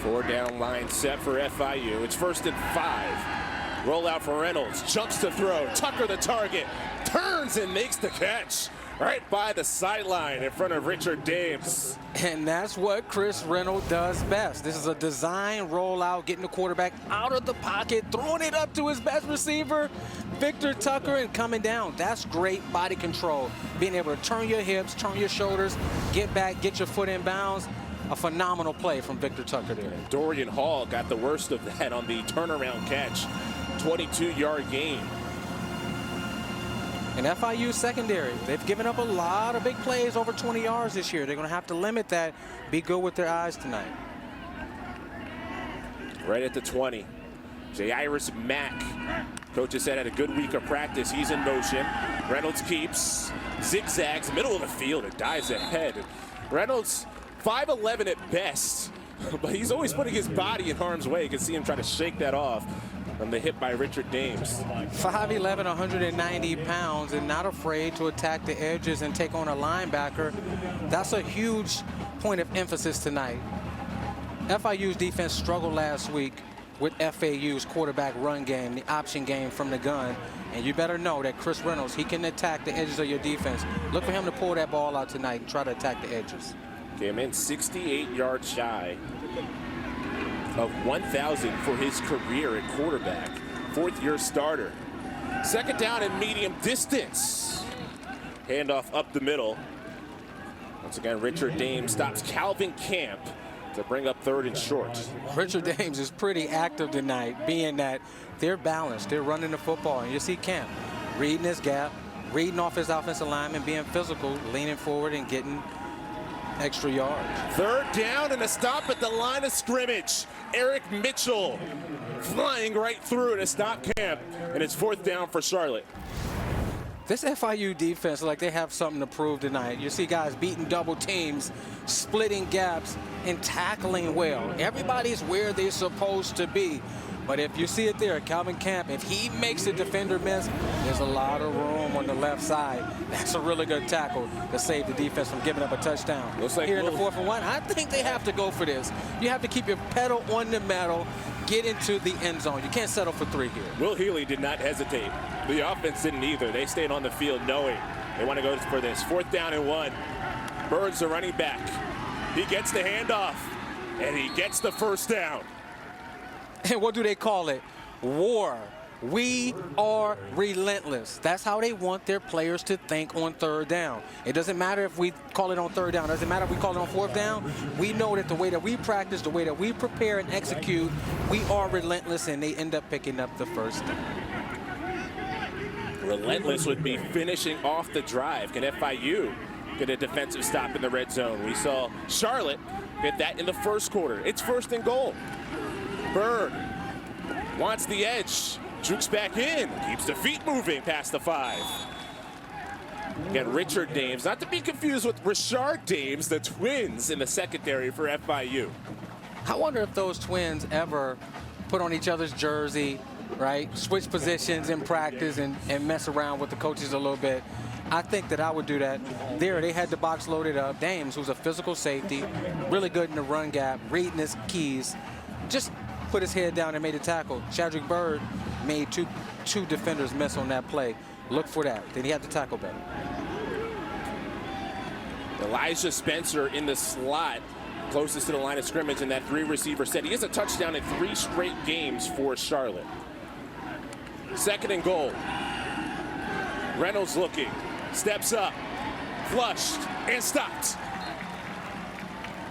4-down line set for FIU. It's 1st and 5. Rollout for Reynolds. Jumps to throw. Tucker the target. Turns and makes the catch. Right by the sideline in front of Richard Dames. And that's what Chris Reynolds does best. This is a design rollout, getting the quarterback out of the pocket, throwing it up to his best receiver, Victor Tucker, and coming down. That's great body control. Being able to turn your hips, turn your shoulders, get back, get your foot in bounds. A phenomenal play from Victor Tucker there. And Dorian Hall got the worst of that on the turnaround catch. 22-yard gain. And FIU secondary, they've given up a lot of big plays over 20 yards this year. They're going to have to limit that. Be good with their eyes tonight. Right at the 20. Jairus Mack. Coaches said had a good week of practice. He's in motion. Reynolds keeps, zigzags, middle of the field, and dives ahead. Reynolds, 5'11" at best, but he's always putting his body in harm's way. You can see him try to shake that off from the hit by Richard Dames. 5'11", 190 pounds, and not afraid to attack the edges and take on a linebacker. That's a huge point of emphasis tonight. FIU's defense struggled last week with FAU's quarterback run game, the option game from the gun. And you better know that Chris Reynolds, he can attack the edges of your defense. Look for him to pull that ball out tonight and try to attack the edges. Came in 68 yards shy of 1,000 for his career at quarterback. Fourth-year starter. Second down and medium distance. Handoff up the middle. Once again, Richard Dames stops Calvin Camp to bring up third and short. Richard Dames is pretty active tonight, being that they're balanced. They're running the football. And you see Camp reading his gap, reading off his offensive lineman, being physical, leaning forward and getting extra yards. Third down and a stop at the line of scrimmage. Eric Mitchell flying right through to stop Camp, and it's fourth down for Charlotte. This FIU defense, like they have something to prove tonight. You see guys beating double teams, splitting gaps, and tackling well. Everybody's where they're supposed to be. But if you see it there, Calvin Camp, if he makes the defender miss, there's a lot of room on the left side. That's a really good tackle to save the defense from giving up a touchdown. Looks like here in the 4th and 1, I think they have to go for this. You have to keep your pedal on the metal, get into the end zone. You can't settle for 3 here. Will Healy did not hesitate. The offense didn't either. They stayed on the field knowing they want to go for this. 4th down and 1. Bird's the running back. He gets the handoff, and he gets the first down. And what do they call it? War. We are relentless. That's how they want their players to think on 3rd down. It doesn't matter if we call it on 3rd down. It doesn't matter if we call it on 4th down. We know that the way that we practice, the way that we prepare and execute, we are relentless, and they end up picking up the first down. Relentless would be finishing off the drive. Can FIU get a defensive stop in the red zone? We saw Charlotte get that in the first quarter. It's 1st and goal. Bird wants the edge, jukes back in, keeps the feet moving past the 5. Again, Richard Dames, not to be confused with Richard Dames, the twins in the secondary for FIU. I wonder if those twins ever put on each other's jersey, right? Switch positions in practice and mess around with the coaches a little bit. I think that I would do that. There, they had the box loaded up. Dames, who's a physical safety, really good in the run gap, reading his keys, just put his head down and made a tackle. Chadrick Bird made two defenders miss on that play. Look for that. Then he had to tackle better. Elijah Spencer in the slot, closest to the line of scrimmage in that 3-receiver set. He has a touchdown in 3 straight games for Charlotte. 2nd and goal. Reynolds looking, steps up, flushed, and stopped.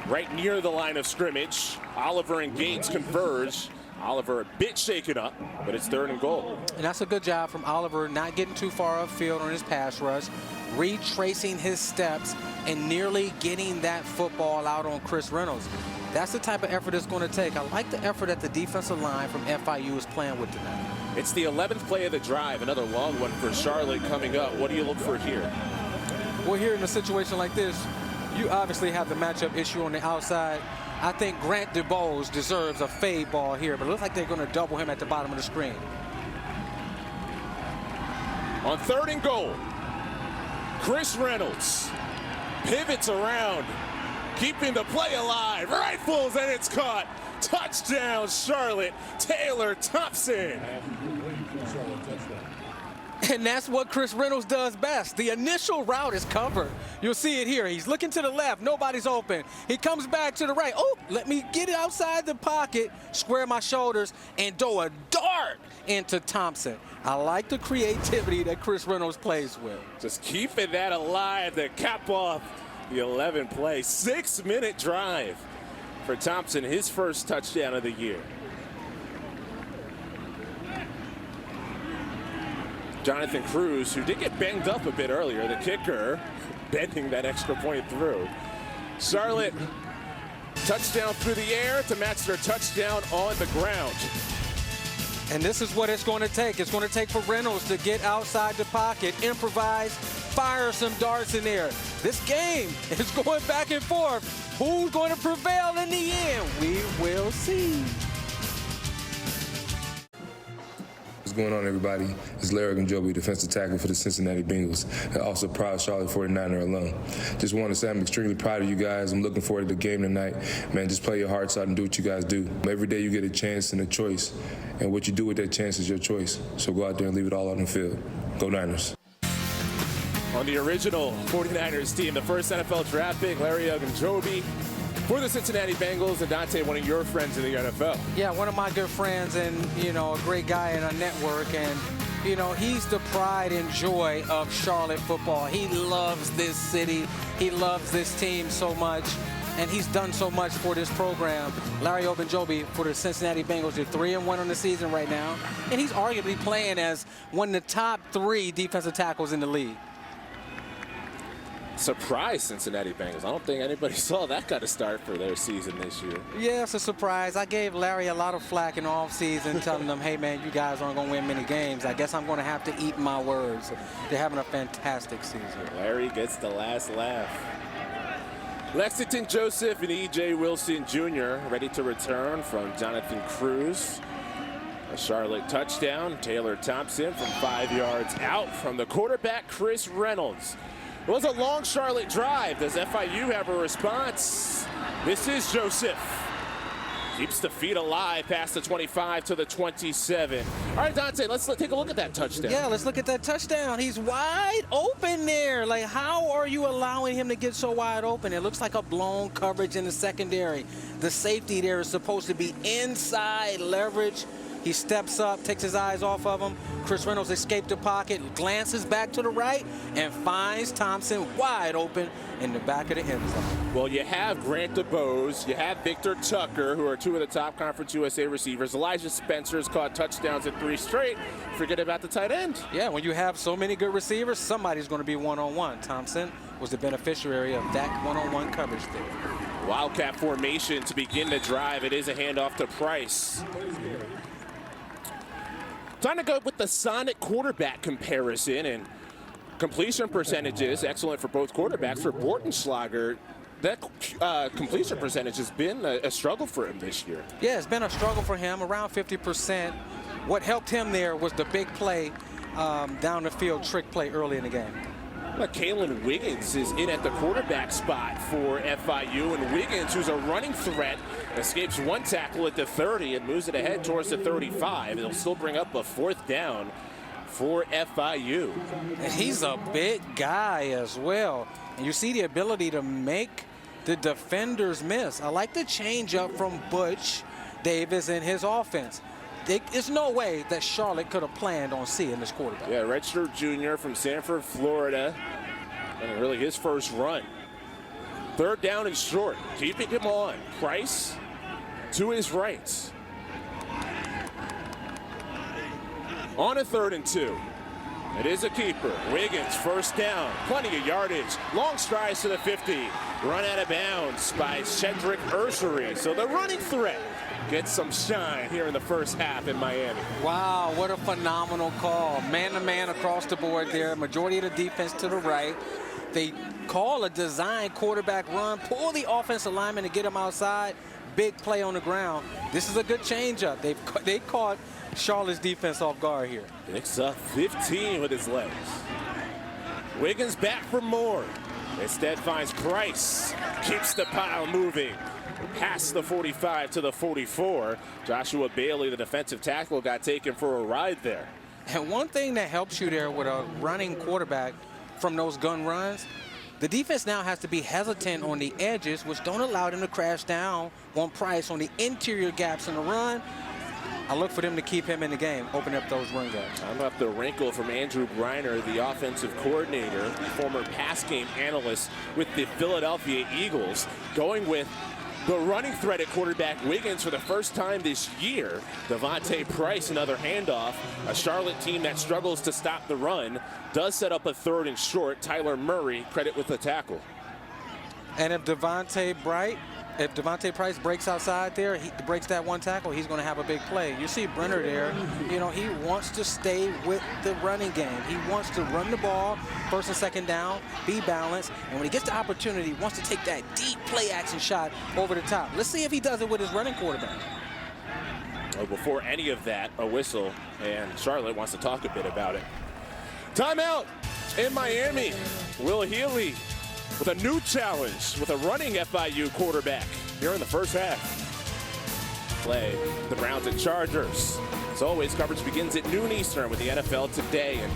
Right near the line of scrimmage, Oliver and Gates converge. Oliver a bit shaken up, but it's 3rd and goal. And that's a good job from Oliver, not getting too far upfield on his pass rush, retracing his steps, and nearly getting that football out on Chris Reynolds. That's the type of effort it's going to take. I like the effort that the defensive line from FIU is playing with tonight. It's the 11th play of the drive, another long one for Charlotte coming up. What do you look for here? Well, here in a situation like this, you obviously have the matchup issue on the outside. I think Grant DuBose deserves a fade ball here, but it looks like they're going to double him at the bottom of the screen. On 3rd and goal, Chris Reynolds pivots around, keeping the play alive. Rifles, and it's caught. Touchdown, Charlotte. Taylor Thompson. And that's what Chris Reynolds does best. The initial route is covered. You'll see it here. He's looking to the left. Nobody's open. He comes back to the right. Oh, let me get it outside the pocket, square my shoulders, and throw a dart into Thompson. I like the creativity that Chris Reynolds plays with. Just keeping that alive to cap off the 11 play. 6-minute drive for Thompson, his first touchdown of the year. Jonathan Cruz, who did get banged up a bit earlier, the kicker, bending that extra point through. Charlotte, touchdown through the air to match their touchdown on the ground. And this is what it's going to take. It's going to take for Reynolds to get outside the pocket, improvise, fire some darts in there. This game is going back and forth. Who's going to prevail in the end? We will see. What's going on, everybody? It's Larry Ogunjobi, defensive tackle for the Cincinnati Bengals, and also proud Charlotte 49er alum. Just want to say I'm extremely proud of you guys. I'm looking forward to the game tonight. Man, just play your hearts out and do what you guys do. Every day you get a chance and a choice, and what you do with that chance is your choice. So go out there and leave it all on the field. Go Niners. On the original 49ers team, the first NFL draft pick, Larry Ogunjobi, for the Cincinnati Bengals, and Dante, one of your friends in the NFL. Yeah, one of my good friends and, a great guy in our network. And, he's the pride and joy of Charlotte football. He loves this city. He loves this team so much. And he's done so much for this program. Larry Ogunjobi for the Cincinnati Bengals. They're 3-1 on the season right now. And he's arguably playing as one of the top 3 defensive tackles in the league. Surprise Cincinnati Bengals. I don't think anybody saw that kind of start for their season this year. Yeah, it's a surprise. I gave Larry a lot of flack in the offseason, telling them, hey, man, you guys aren't going to win many games. I guess I'm going to have to eat my words. They're having a fantastic season. Larry gets the last laugh. Lexington Joseph and E.J. Wilson Jr. ready to return from Jonathan Cruz. A Charlotte touchdown. Taylor Thompson from 5 yards out from the quarterback, Chris Reynolds. It was a long Charlotte drive. Does FIU have a response? This is Joseph. Keeps the feet alive past the 25 to the 27. All right, Dante, let's take a look at that touchdown. Yeah, let's look at that touchdown. He's wide open there. Like, how are you allowing him to get so wide open? It looks like a blown coverage in the secondary. The safety there is supposed to be inside leverage. He steps up, takes his eyes off of him. Chris Reynolds escaped the pocket, glances back to the right, and finds Thompson wide open in the back of the end zone. Well, you have Grant DeBose, you have Victor Tucker, who are 2 of the top Conference USA receivers. Elijah Spencer's caught touchdowns at 3 straight. Forget about the tight end. Yeah, when you have so many good receivers, somebody's going to be one-on-one. Thompson was the beneficiary of that one-on-one coverage there. Wildcat formation to begin the drive. It is a handoff to Price. Time to go with the Sonic quarterback comparison, and completion percentages, excellent for both quarterbacks. For Bortenschlager, that completion percentage has been a struggle for him this year. Yeah, it's been a struggle for him, around 50%. What helped him there was the big play, down the field trick play early in the game. Kalen Wiggins is in at the quarterback spot for FIU, and Wiggins, who's a running threat, escapes one tackle at the 30 and moves it ahead towards the 35. It'll still bring up a 4th down for FIU. And he's a big guy as well. And you see the ability to make the defenders miss. I like the change up from Butch Davis in his offense. There's no way that Charlotte could have planned on seeing this quarterback. Yeah, redshirt junior from Sanford, Florida. And really his first run. 3rd down and short. Keeping him on. Price to his right. On a 3rd and 2. It is a keeper. Wiggins, 1st down. Plenty of yardage. Long strides to the 50. Run out of bounds by Cedric Ursery. So the running threat gets some shine here in the first half in Miami. Wow, what a phenomenal call. Man-to-man across the board there. Majority of the defense to the right. They call a design quarterback run, pull the offensive lineman to get him outside. Big play on the ground. This is a good changeup. They caught Charlotte's defense off guard here. Picks up 15 with his legs. Wiggins back for more. Instead finds Price. Keeps the pile moving. Past the 45 to the 44. Joshua Bailey, the defensive tackle, got taken for a ride there. And one thing that helps you there with a running quarterback from those gun runs, the defense now has to be hesitant on the edges, which don't allow them to crash down on Price on the interior gaps in the run. I look for them to keep him in the game, open up those run gaps. How about the wrinkle from Andrew Griner, the offensive coordinator, former pass game analyst with the Philadelphia Eagles, going with the running threat at quarterback Wiggins for the first time this year. Devontae Price, another handoff. A Charlotte team that struggles to stop the run does set up a 3rd and short. Tyler Murray, credit with the tackle. And if Devontae if Devontae Price breaks outside there, he breaks that one tackle, he's going to have a big play. You see Brenner there, you know, he wants to stay with the running game. He wants to run the ball, first and second down, be balanced, and when he gets the opportunity, he wants to take that deep play action shot over the top. Let's see if he does it with his running quarterback. Well, before any of that, a whistle, and Charlotte wants to talk a bit about it. Timeout in Miami. Will Healy with a new challenge with a running FIU quarterback here in the first half. Play the Browns and Chargers. As always, coverage begins at noon Eastern with the NFL Today. And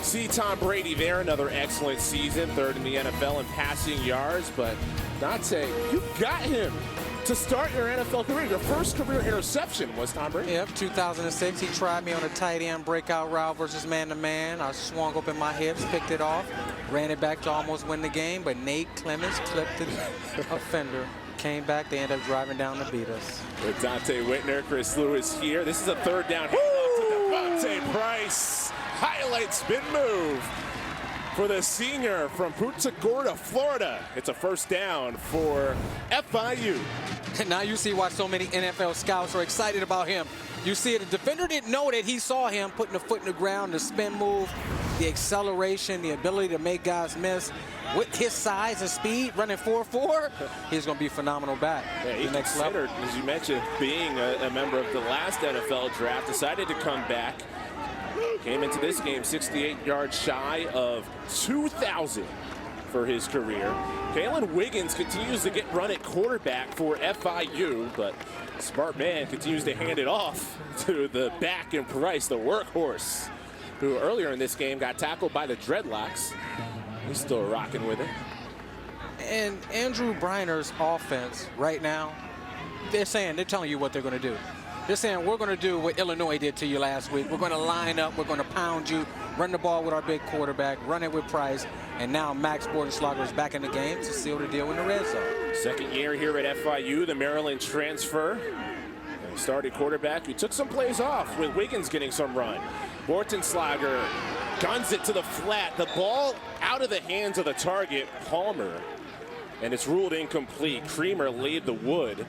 see Tom Brady there, another excellent season, third in the NFL in passing yards. But Dante, you got him to start your NFL career. Your first career interception was Tom Brady. Yep, 2006. He tried me on a tight end breakout route versus man-to-man. I swung open my hips, picked it off, ran it back to almost win the game, but Nate Clements clipped the offender. Came back, they ended up driving down to beat us. With Dante Whitner, Chris Lewis here. This is a third down handoff to Devontae Price. Highlight spin move for the senior from Punta Gorda, Florida. It's a first down for FIU. And now you see why so many NFL scouts are excited about him. You see it, the defender didn't know that he saw him putting the foot in the ground, the spin move, the acceleration, the ability to make guys miss. With his size and speed, running 4.4, he's going to be a phenomenal back. Yeah, he considered, as you mentioned, being a member of the last NFL draft, decided to come back. Came into this game 68 yards shy of 2,000 for his career. Kalen Wiggins continues to get run at quarterback for FIU, but smart man continues to hand it off to the back in Price, the workhorse, who earlier in this game got tackled by the Dreadlocks. He's still rocking with it. And Andrew Briner's offense right now, they're telling you what they're going to do. They're saying, we're going to do what Illinois did to you last week. We're going to line up. We're going to pound you, run the ball with our big quarterback, run it with Price. And now Max Bordenschlager is back in the game to seal the deal in the red zone. Second year here at FIU, the Maryland transfer. And started quarterback who took some plays off with Wiggins getting some run. Bordenschlager guns it to the flat. The ball out of the hands of the target, Palmer. And it's ruled incomplete. Creamer laid the wood.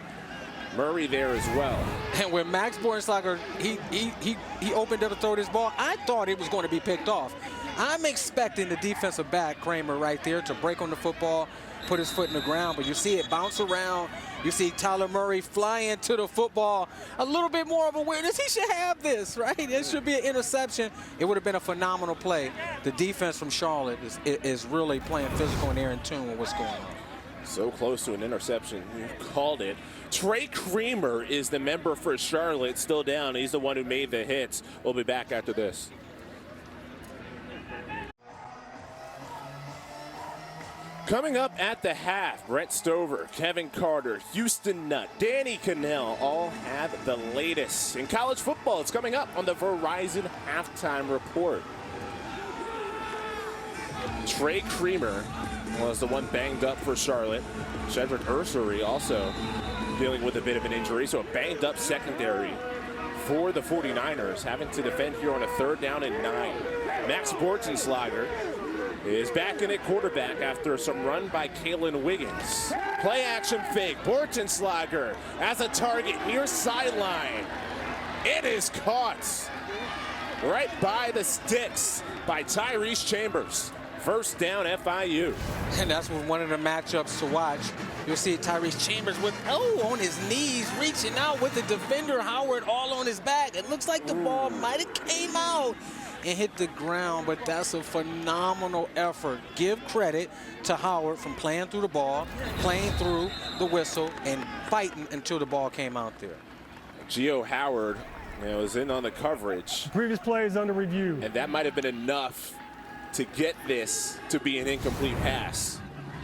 Murray there as well. And when Max Bordenschlager, he opened up to throw this ball, I thought it was going to be picked off. I'm expecting the defensive back, Kramer, right there to break on the football, put his foot in the ground, but you see it bounce around. You see Tyler Murray fly into the football. A little bit more of awareness. He should have this, right? It should be an interception. It would have been a phenomenal play. The defense from Charlotte is really playing physical and they're in tune with what's going on. So close to an interception. You called it. Trey Creamer is the member for Charlotte, still down. He's the one who made the hits. We'll be back after this. Coming up at the half, Brett Stover, Kevin Carter, Houston Nutt, Danny Cannell all have the latest in college football. It's coming up on the Verizon Halftime Report. Trey Creamer was the one banged up for Charlotte. Shedrick Ursery also dealing with a bit of an injury, so a banged up secondary for the 49ers, having to defend here on a third down and 9. Max Bordenschlager is back in at quarterback after some run by Kalen Wiggins. Play action fake. Bordenschlager as a target near sideline. It is caught right by the sticks by Tyrese Chambers. First down, FIU. And that's one of the matchups to watch. You'll see Tyrese Chambers with, on his knees, reaching out with the defender, Howard, all on his back. It looks like the ball might have came out and hit the ground, but that's a phenomenal effort. Give credit to Howard from playing through the ball, playing through the whistle, and fighting until the ball came out there. Gio Howard was in on the coverage. Previous play is under review. And that might have been enough to get this to be an incomplete pass.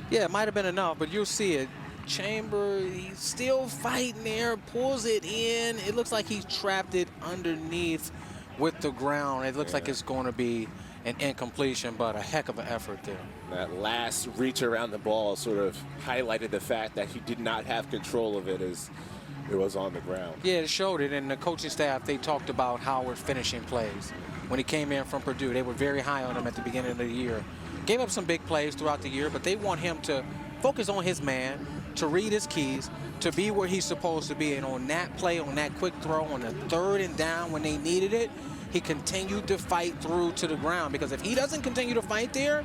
Yeah, it might have been enough, but you'll see it. Chamber, he's still fighting there, pulls it in. It looks like he's trapped it underneath with the ground. It looks like it's going to be an incompletion, but a heck of an effort there. That last reach around the ball sort of highlighted the fact that he did not have control of it as it was on the ground. Yeah, it showed it, and the coaching staff, they talked about Howard finishing plays. When he came in from Purdue, they were very high on him at the beginning of the year. Gave up some big plays throughout the year, but they want him to focus on his man, to read his keys, to be where he's supposed to be. And on that play, on that quick throw, on the 3rd and down when they needed it, he continued to fight through to the ground. Because if he doesn't continue to fight there,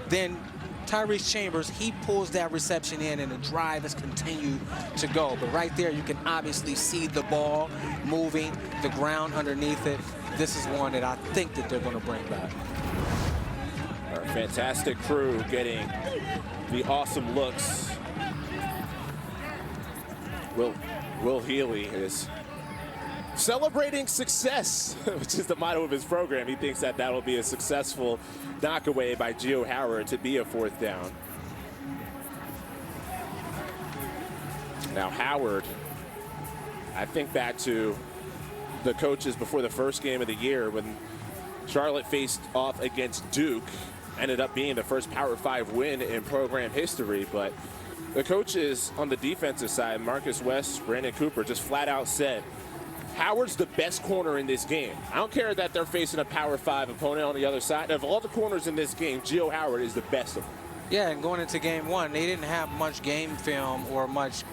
then Tyrese Chambers, he pulls that reception in and the drive has continued to go. But right there, you can obviously see the ball moving, the ground underneath it. This is one that I think that they're going to bring back. Our fantastic crew getting the awesome looks. Will Healy is celebrating success, which is the motto of his program. He thinks that that'll be a successful knockaway by Gio Howard to be a 4th down. Now Howard, I think back to the coaches before the first game of the year when Charlotte faced off against Duke, ended up being the first Power 5 win in program history, but the coaches on the defensive side, Marcus West, Brandon Cooper, just flat out said, Howard's the best corner in this game. I don't care that they're facing a Power 5 opponent on the other side. Of all the corners in this game, Gio Howard is the best of them. Yeah, and going into game 1, they didn't have much game film or much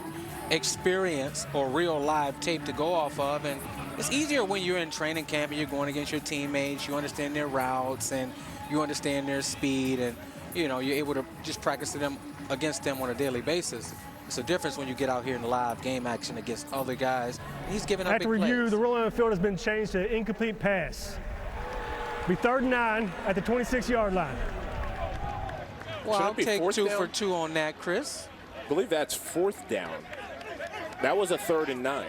experience or real live tape to go off of. And it's easier when you're in training camp and you're going against your teammates. You understand their routes and you understand their speed, and you know, you're able to just practice them against them on a daily basis. It's a difference when you get out here in the live game action against other guys. He's giving up big plays. After review, the rule on the field has been changed to incomplete pass. Be 3rd and 9 at the 26-yard line. Well, I'll take 2 for 2 on that, Chris. I believe that's 4th down. That was a 3rd and 9.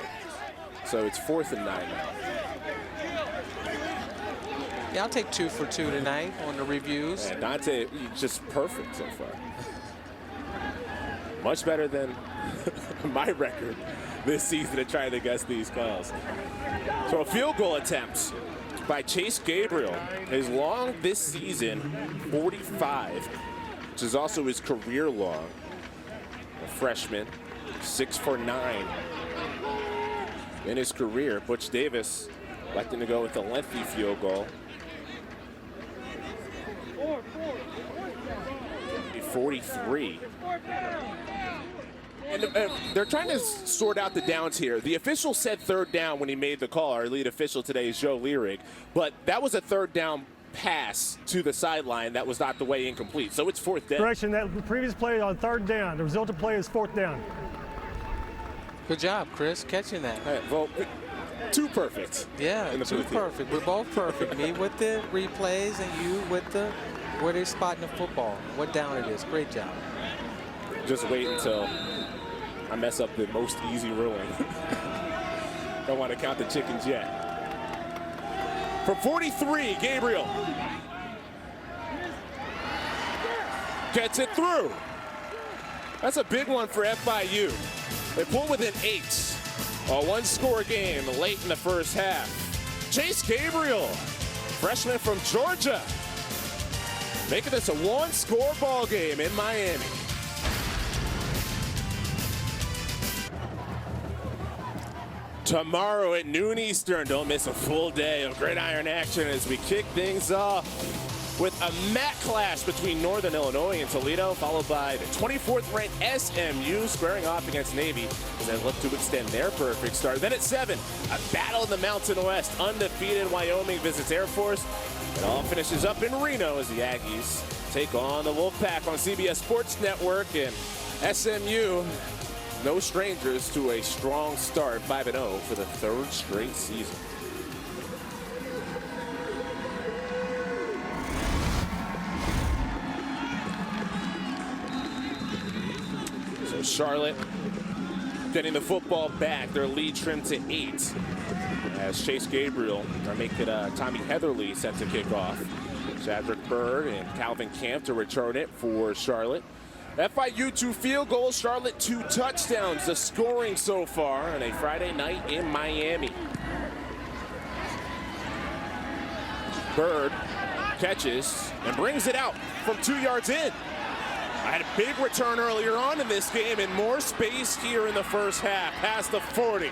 So it's 4th and 9 now. Yeah, I'll take 2 for 2 tonight on the reviews. And Dante, just perfect so far. Much better than my record this season at trying to guess these calls. So a field goal attempt by Chase Gabriel. His long this season, 45, which is also his career long. A freshman, 6 for 9 in his career. Butch Davis electing to go with a lengthy field goal. 43. And they're trying to sort out the downs here. The official said 3rd down when he made the call. Our lead official today is Joe Lyric. But that was a 3rd down pass to the sideline. That was not the way incomplete. So it's 4th down. Correction, that previous play on 3rd down. The resulting play is 4th down. Good job, Chris, catching that. All right, well, 2 perfect. Yeah, 2 perfect. We're both perfect. Me with the replays and you with the where they're spotting the football, what down it is. Great job. Just wait until I mess up the most easy ruling. Don't want to count the chickens yet. For 43, Gabriel gets it through. That's a big one for FIU. They pull within 8. A 1-score game late in the first half. Chase Gabriel, freshman from Georgia, making this a 1-score ball game in Miami. Tomorrow at noon Eastern, don't miss a full day of gridiron action as we kick things off with a MAC clash between Northern Illinois and Toledo, followed by the 24th ranked SMU squaring off against Navy as they look to extend their perfect start. Then at 7, a battle in the Mountain West. Undefeated Wyoming visits Air Force. It all finishes up in Reno as the Aggies take on the Wolfpack on CBS Sports Network. And SMU, no strangers to a strong start, 5-0 for the 3rd straight season. So Charlotte getting the football back, their lead trimmed to 8 as Chase Gabriel are making Tommy Heatherly set to kick off. Chadrick Bird and Calvin Camp to return it for Charlotte. FIU 2 field goals, Charlotte 2 touchdowns. The scoring so far on a Friday night in Miami. Bird catches and brings it out from 2 yards in. I had a big return earlier on in this game and more space here in the first half. Past the 40,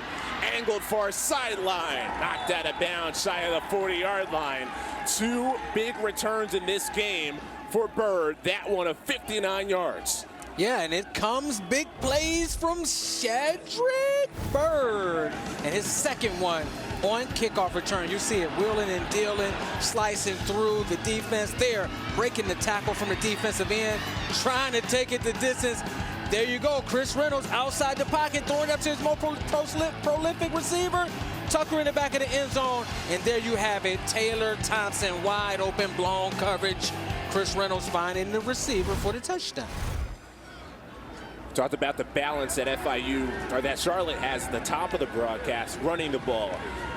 angled far sideline, knocked out of bounds shy of the 40-yard line. 2 big returns in this game for Bird. That one of 59 yards. Yeah, and it comes big plays from Shadrick Bird. And his second one on kickoff return. You see it wheeling and dealing, slicing through the defense there, breaking the tackle from the defensive end, trying to take it the distance. There you go, Chris Reynolds outside the pocket, throwing up to his more prolific receiver. Tucker in the back of the end zone, and there you have it. Taylor Thompson, wide open, blown coverage. Chris Reynolds finding the receiver for the touchdown. Talked about the balance that that Charlotte has at the top of the broadcast, running the ball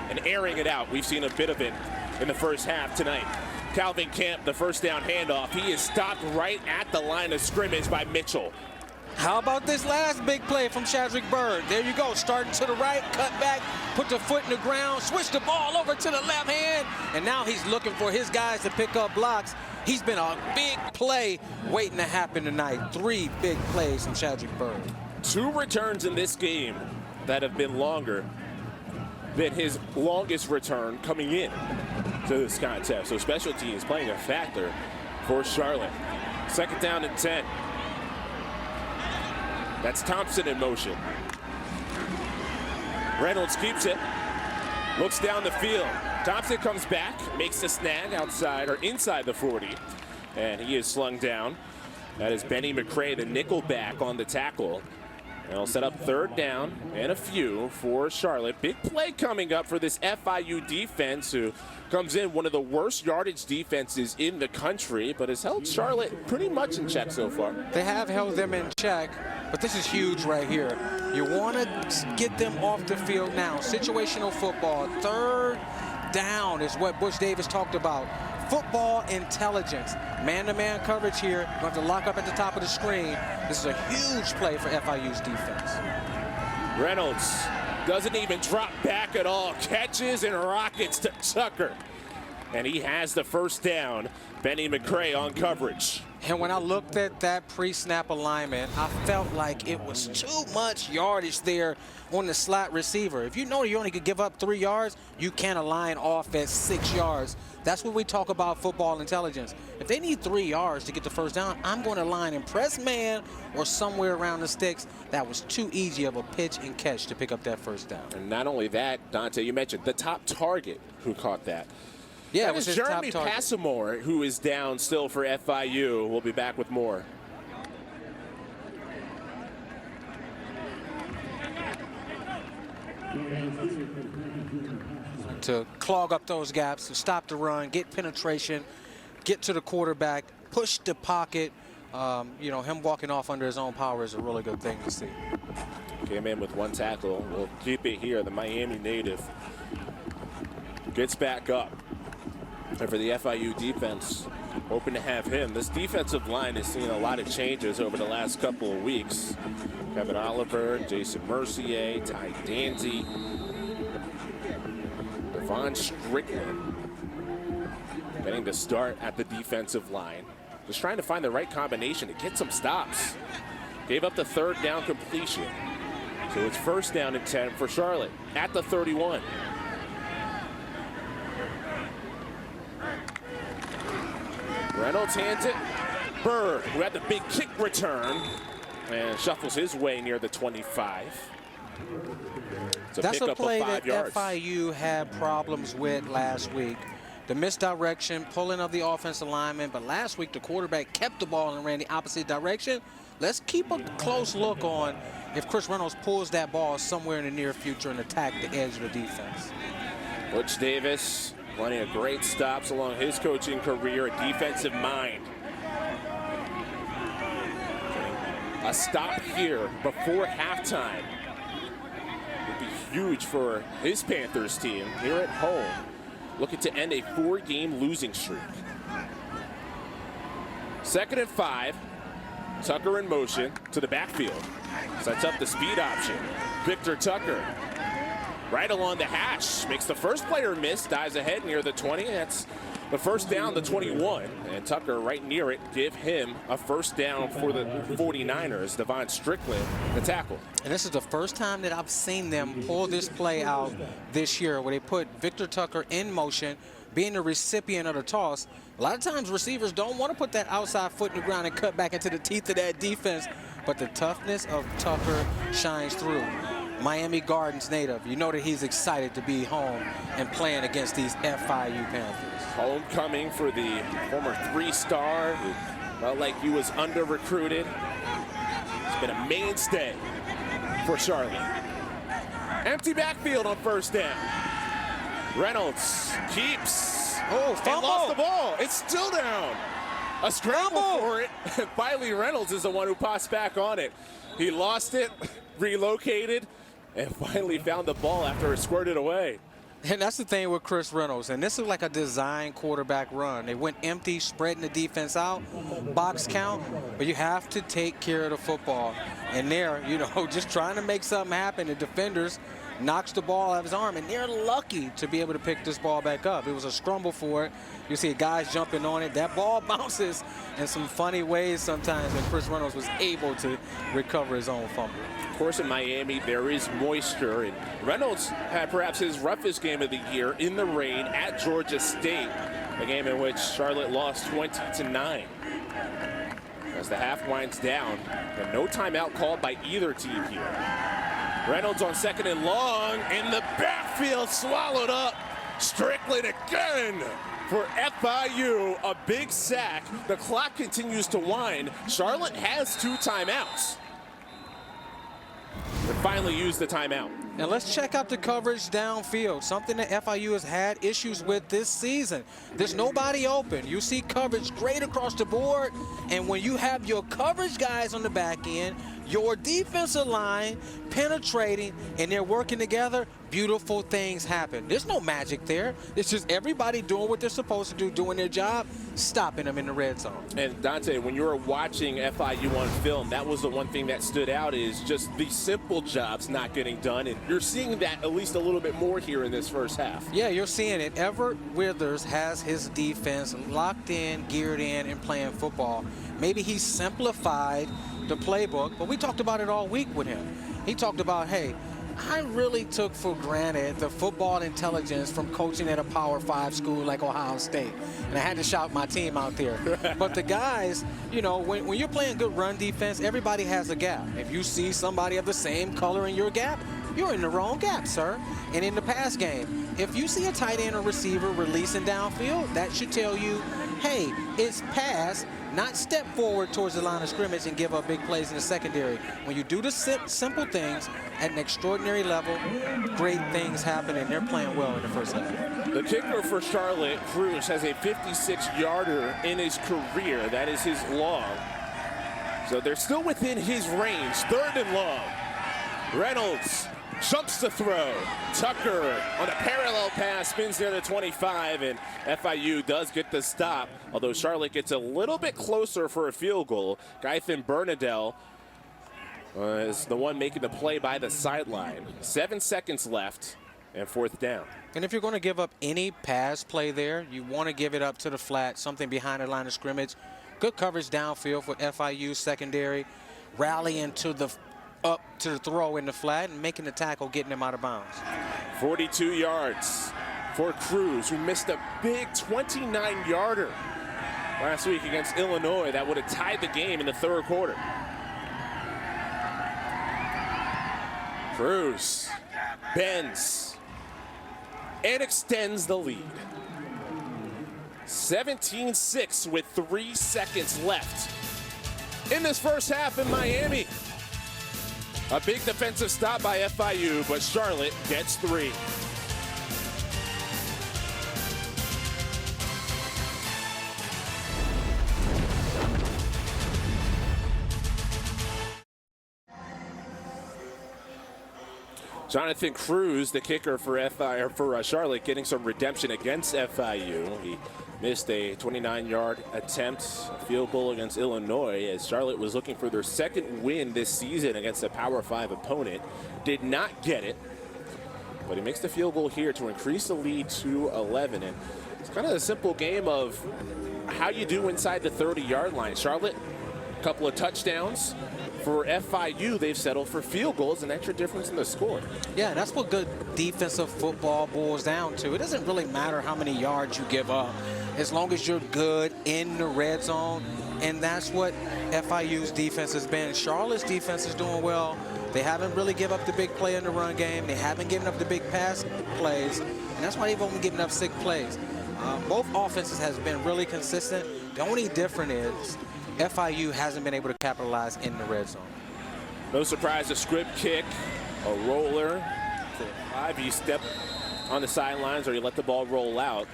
and airing it out. We've seen a bit of it in the first half tonight. Calvin Camp, the first down handoff. He is stopped right at the line of scrimmage by Mitchell. How about this last big play from Shadrick Bird? There you go, starting to the right, cut back, put the foot in the ground, switch the ball over to the left hand, and now he's looking for his guys to pick up blocks. He's been a big play waiting to happen tonight. 3 big plays from Shadrick Bird. 2 returns in this game that have been longer than his longest return coming in to this contest. So special teams playing a factor for Charlotte. 2nd down and 10. That's Thompson in motion. Reynolds keeps it, looks down the field. Thompson comes back, makes the snag outside or inside the 40, and he is slung down. That is Benny McCray, the nickel back on the tackle. And he'll set up 3rd down and a few for Charlotte. Big play coming up for this FIU defense, who comes in one of the worst yardage defenses in the country, but has held Charlotte pretty much in check so far. They have held them in check, but this is huge right here. You want to get them off the field now. Situational football. 3rd down is what Butch Davis talked about. Football intelligence. Man-to-man coverage here. You have to lock up at the top of the screen. This is a huge play for FIU's defense. Reynolds doesn't even drop back at all. Catches and rockets to Tucker. And he has the 1st down. Benny McCray on coverage. And when I looked at that pre-snap alignment, I felt like it was too much yardage there on the slot receiver. If you know you only could give up 3 yards, you can't align off at 6 yards. That's what we talk about football intelligence. If they need 3 yards to get the 1st down, I'm going to line in press man or somewhere around the sticks. That was too easy of a pitch and catch to pick up that 1st down. And not only that, Dante, you mentioned the top target who caught that. Yeah, that it was is his Jeremy top target. Passamore, who is down still for FIU. We'll be back with more. To clog up those gaps, to stop the run, get penetration, get to the quarterback, push the pocket. You know, him walking off under his own power is a really good thing to see. Came in with 1 tackle. We'll keep it here. The Miami native gets back up. And for the FIU defense, hoping to have him. This defensive line has seen a lot of changes over the last couple of weeks. Kevin Oliver, Jason Mercier, Ty Danzy, Devon Strickland getting the start at the defensive line. Just trying to find the right combination to get some stops. Gave up the 3rd down completion. So it's 1st down and 10 for Charlotte at the 31. Reynolds hands it. Bird, who had the big kick return, and shuffles his way near the 25. That's a play that FIU had problems with last week. The misdirection, pulling of the offensive lineman, but last week the quarterback kept the ball and ran the opposite direction. Let's keep a close look on if Chris Reynolds pulls that ball somewhere in the near future and attack the edge of the defense. Butch Davis, plenty of great stops along his coaching career, a defensive mind. A stop here before halftime would be huge for his Panthers team here at home, looking to end a 4-game losing streak. 2nd and 5. Tucker in motion to the backfield. Sets up the speed option. Victor Tucker right along the hash. Makes the first player miss. Dives ahead near the 20. That's the 1st down, the 21. And Tucker right near it. Give him a 1st down for the 49ers. Devon Strickland, the tackle. And this is the first time that I've seen them pull this play out this year, where they put Victor Tucker in motion, being the recipient of the toss. A lot of times receivers don't want to put that outside foot in the ground and cut back into the teeth of that defense. but the toughness of Tucker shines through. Miami Gardens native, you know that he's excited to be home and playing against these FIU Panthers. Homecoming for the former 3-star who felt like he was under-recruited. He's been a mainstay for Charlotte. Empty backfield on first down. Reynolds keeps. Oh, and fumble. lost the ball. It's still down. A scramble for it. Finally, Reynolds is the one who pops back on it. He lost it, relocated, and finally found the ball after it squirted away. And that's the thing with Chris Reynolds. And this is like a design quarterback run. They went empty, spreading the defense out, box count, but you have to take care of the football. And there, you know, just trying to make something happen. The defenders knocks the ball out of his arm, and they're lucky to be able to pick this ball back up. It was a scramble for it. You see guys jumping on it. That ball bounces in some funny ways sometimes, and Chris Reynolds was able to recover his own fumble. Of course, in Miami, there is moisture, and Reynolds had perhaps his roughest game of the year in the rain at Georgia State, a game in which Charlotte lost 20-9. As the half winds down, and no timeout called by either team here. Reynolds on second and long, in the backfield, swallowed up. Strickland again for FIU, a big sack. The clock continues to wind. Charlotte has 2 timeouts. They finally used the timeout. And let's check out the coverage downfield, something that FIU has had issues with this season. There's nobody open. You see coverage great across the board, and when you have your coverage guys on the back end, your defensive line penetrating, and they're working together, beautiful things happen. There's no magic there. It's just everybody doing what they're supposed to do, doing their job, stopping them in the red zone. And Dante, when you were watching FIU on film, that was the one thing that stood out, is just the simple jobs not getting done. And you're seeing that at least a little bit more here in this first half. Yeah, you're seeing it. Everett Withers has his defense locked in, geared in, and playing football. Maybe he simplified the playbook, but we talked about it all week with him. He talked about, hey, I really took for granted the football intelligence from coaching at a Power 5 school like Ohio State. And I had to shout my team out there. But the guys, you know, when you're playing good run defense, everybody has a gap. If you see somebody of the same color in your gap, you're in the wrong gap, sir. And in the pass game, if you see a tight end or receiver releasing downfield, that should tell you, hey, it's pass, not step forward towards the line of scrimmage and give up big plays in the secondary. When you do the simple things at an extraordinary level, great things happen, and they're playing well in the first half. The kicker for Charlotte, Cruz, has a 56-yarder in his career. That is his long. So they're still within his range. 3rd and long. Reynolds jumps to throw. Tucker on a parallel pass, spins near the 25, and FIU does get the stop, although Charlotte gets a little bit closer for a field goal. Gython Bernadelle is the one making the play by the sideline. 7 seconds left and 4th down. And if you're going to give up any pass play there, you want to give it up to the flat, something behind the line of scrimmage. Good coverage downfield for FIU secondary, rallying to the up to the throw in the flat and making the tackle, getting him out of bounds. 42 yards for Cruz, who missed a big 29-yarder last week against Illinois. That would have tied the game in the 3rd quarter. Cruz bends and extends the lead. 17-6 with 3 seconds left in this first half in Miami. A big defensive stop by FIU, but Charlotte gets 3. Jonathan Cruz, the kicker for Charlotte, getting some redemption against FIU. He missed a 29-yard attempt, a field goal against Illinois, as Charlotte was looking for their 2nd win this season against a Power 5 opponent. Did not get it, but he makes the field goal here to increase the lead to 11. And it's kind of a simple game of how you do inside the 30-yard line. Charlotte, a couple of touchdowns. For FIU, they've settled for field goals, an extra difference in the score. Yeah, that's what good defensive football boils down to. It doesn't really matter how many yards you give up. As long as you're good in the red zone, And that's what FIU's defense has been. Charlotte's defense is doing well. They haven't really given up the big play in the run game. They haven't given up the big pass plays. And that's why they've only given up 6 plays. Both offenses has been really consistent. The only difference is FIU hasn't been able to capitalize in the red zone. No surprise, a script kick, a roller. If you step on the sidelines or you let the ball roll out,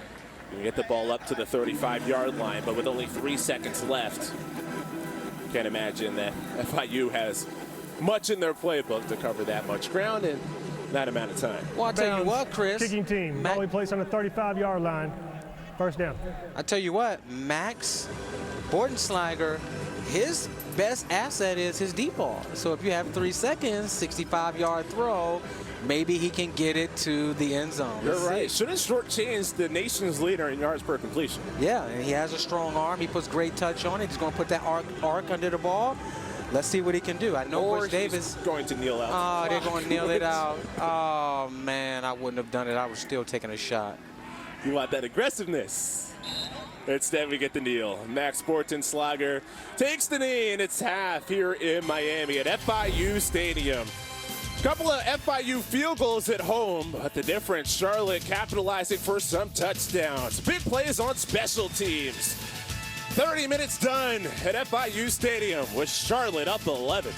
you get the ball up to the 35-yard line, but with only 3 seconds left, can't imagine that FIU has much in their playbook to cover that much ground in that amount of time. Well, I'll tell you what, Chris. Kicking team, only placed on the 35-yard line. First down. I tell you what, Max Bordenschlager, his best asset is his deep ball. So if you have 3 seconds, 65-yard throw, maybe he can get it to the end zone. You're right. Shouldn't shortchange the nation's leader in yards per completion. Yeah, and he has a strong arm. He puts great touch on it. He's going to put that arc under the ball. Let's see what he can do. I know Or Bush Davis going to kneel out. Oh, they're going to kneel it out. Oh, man, I wouldn't have done it. I was still taking a shot. You want that aggressiveness. Instead, we get the kneel. Max Bordenschlager takes the knee, and it's half here in Miami at FIU Stadium. Couple of FIU field goals at home, but the difference, Charlotte capitalizing for some touchdowns. Big plays on special teams. 30 minutes done at FIU Stadium with Charlotte up 11.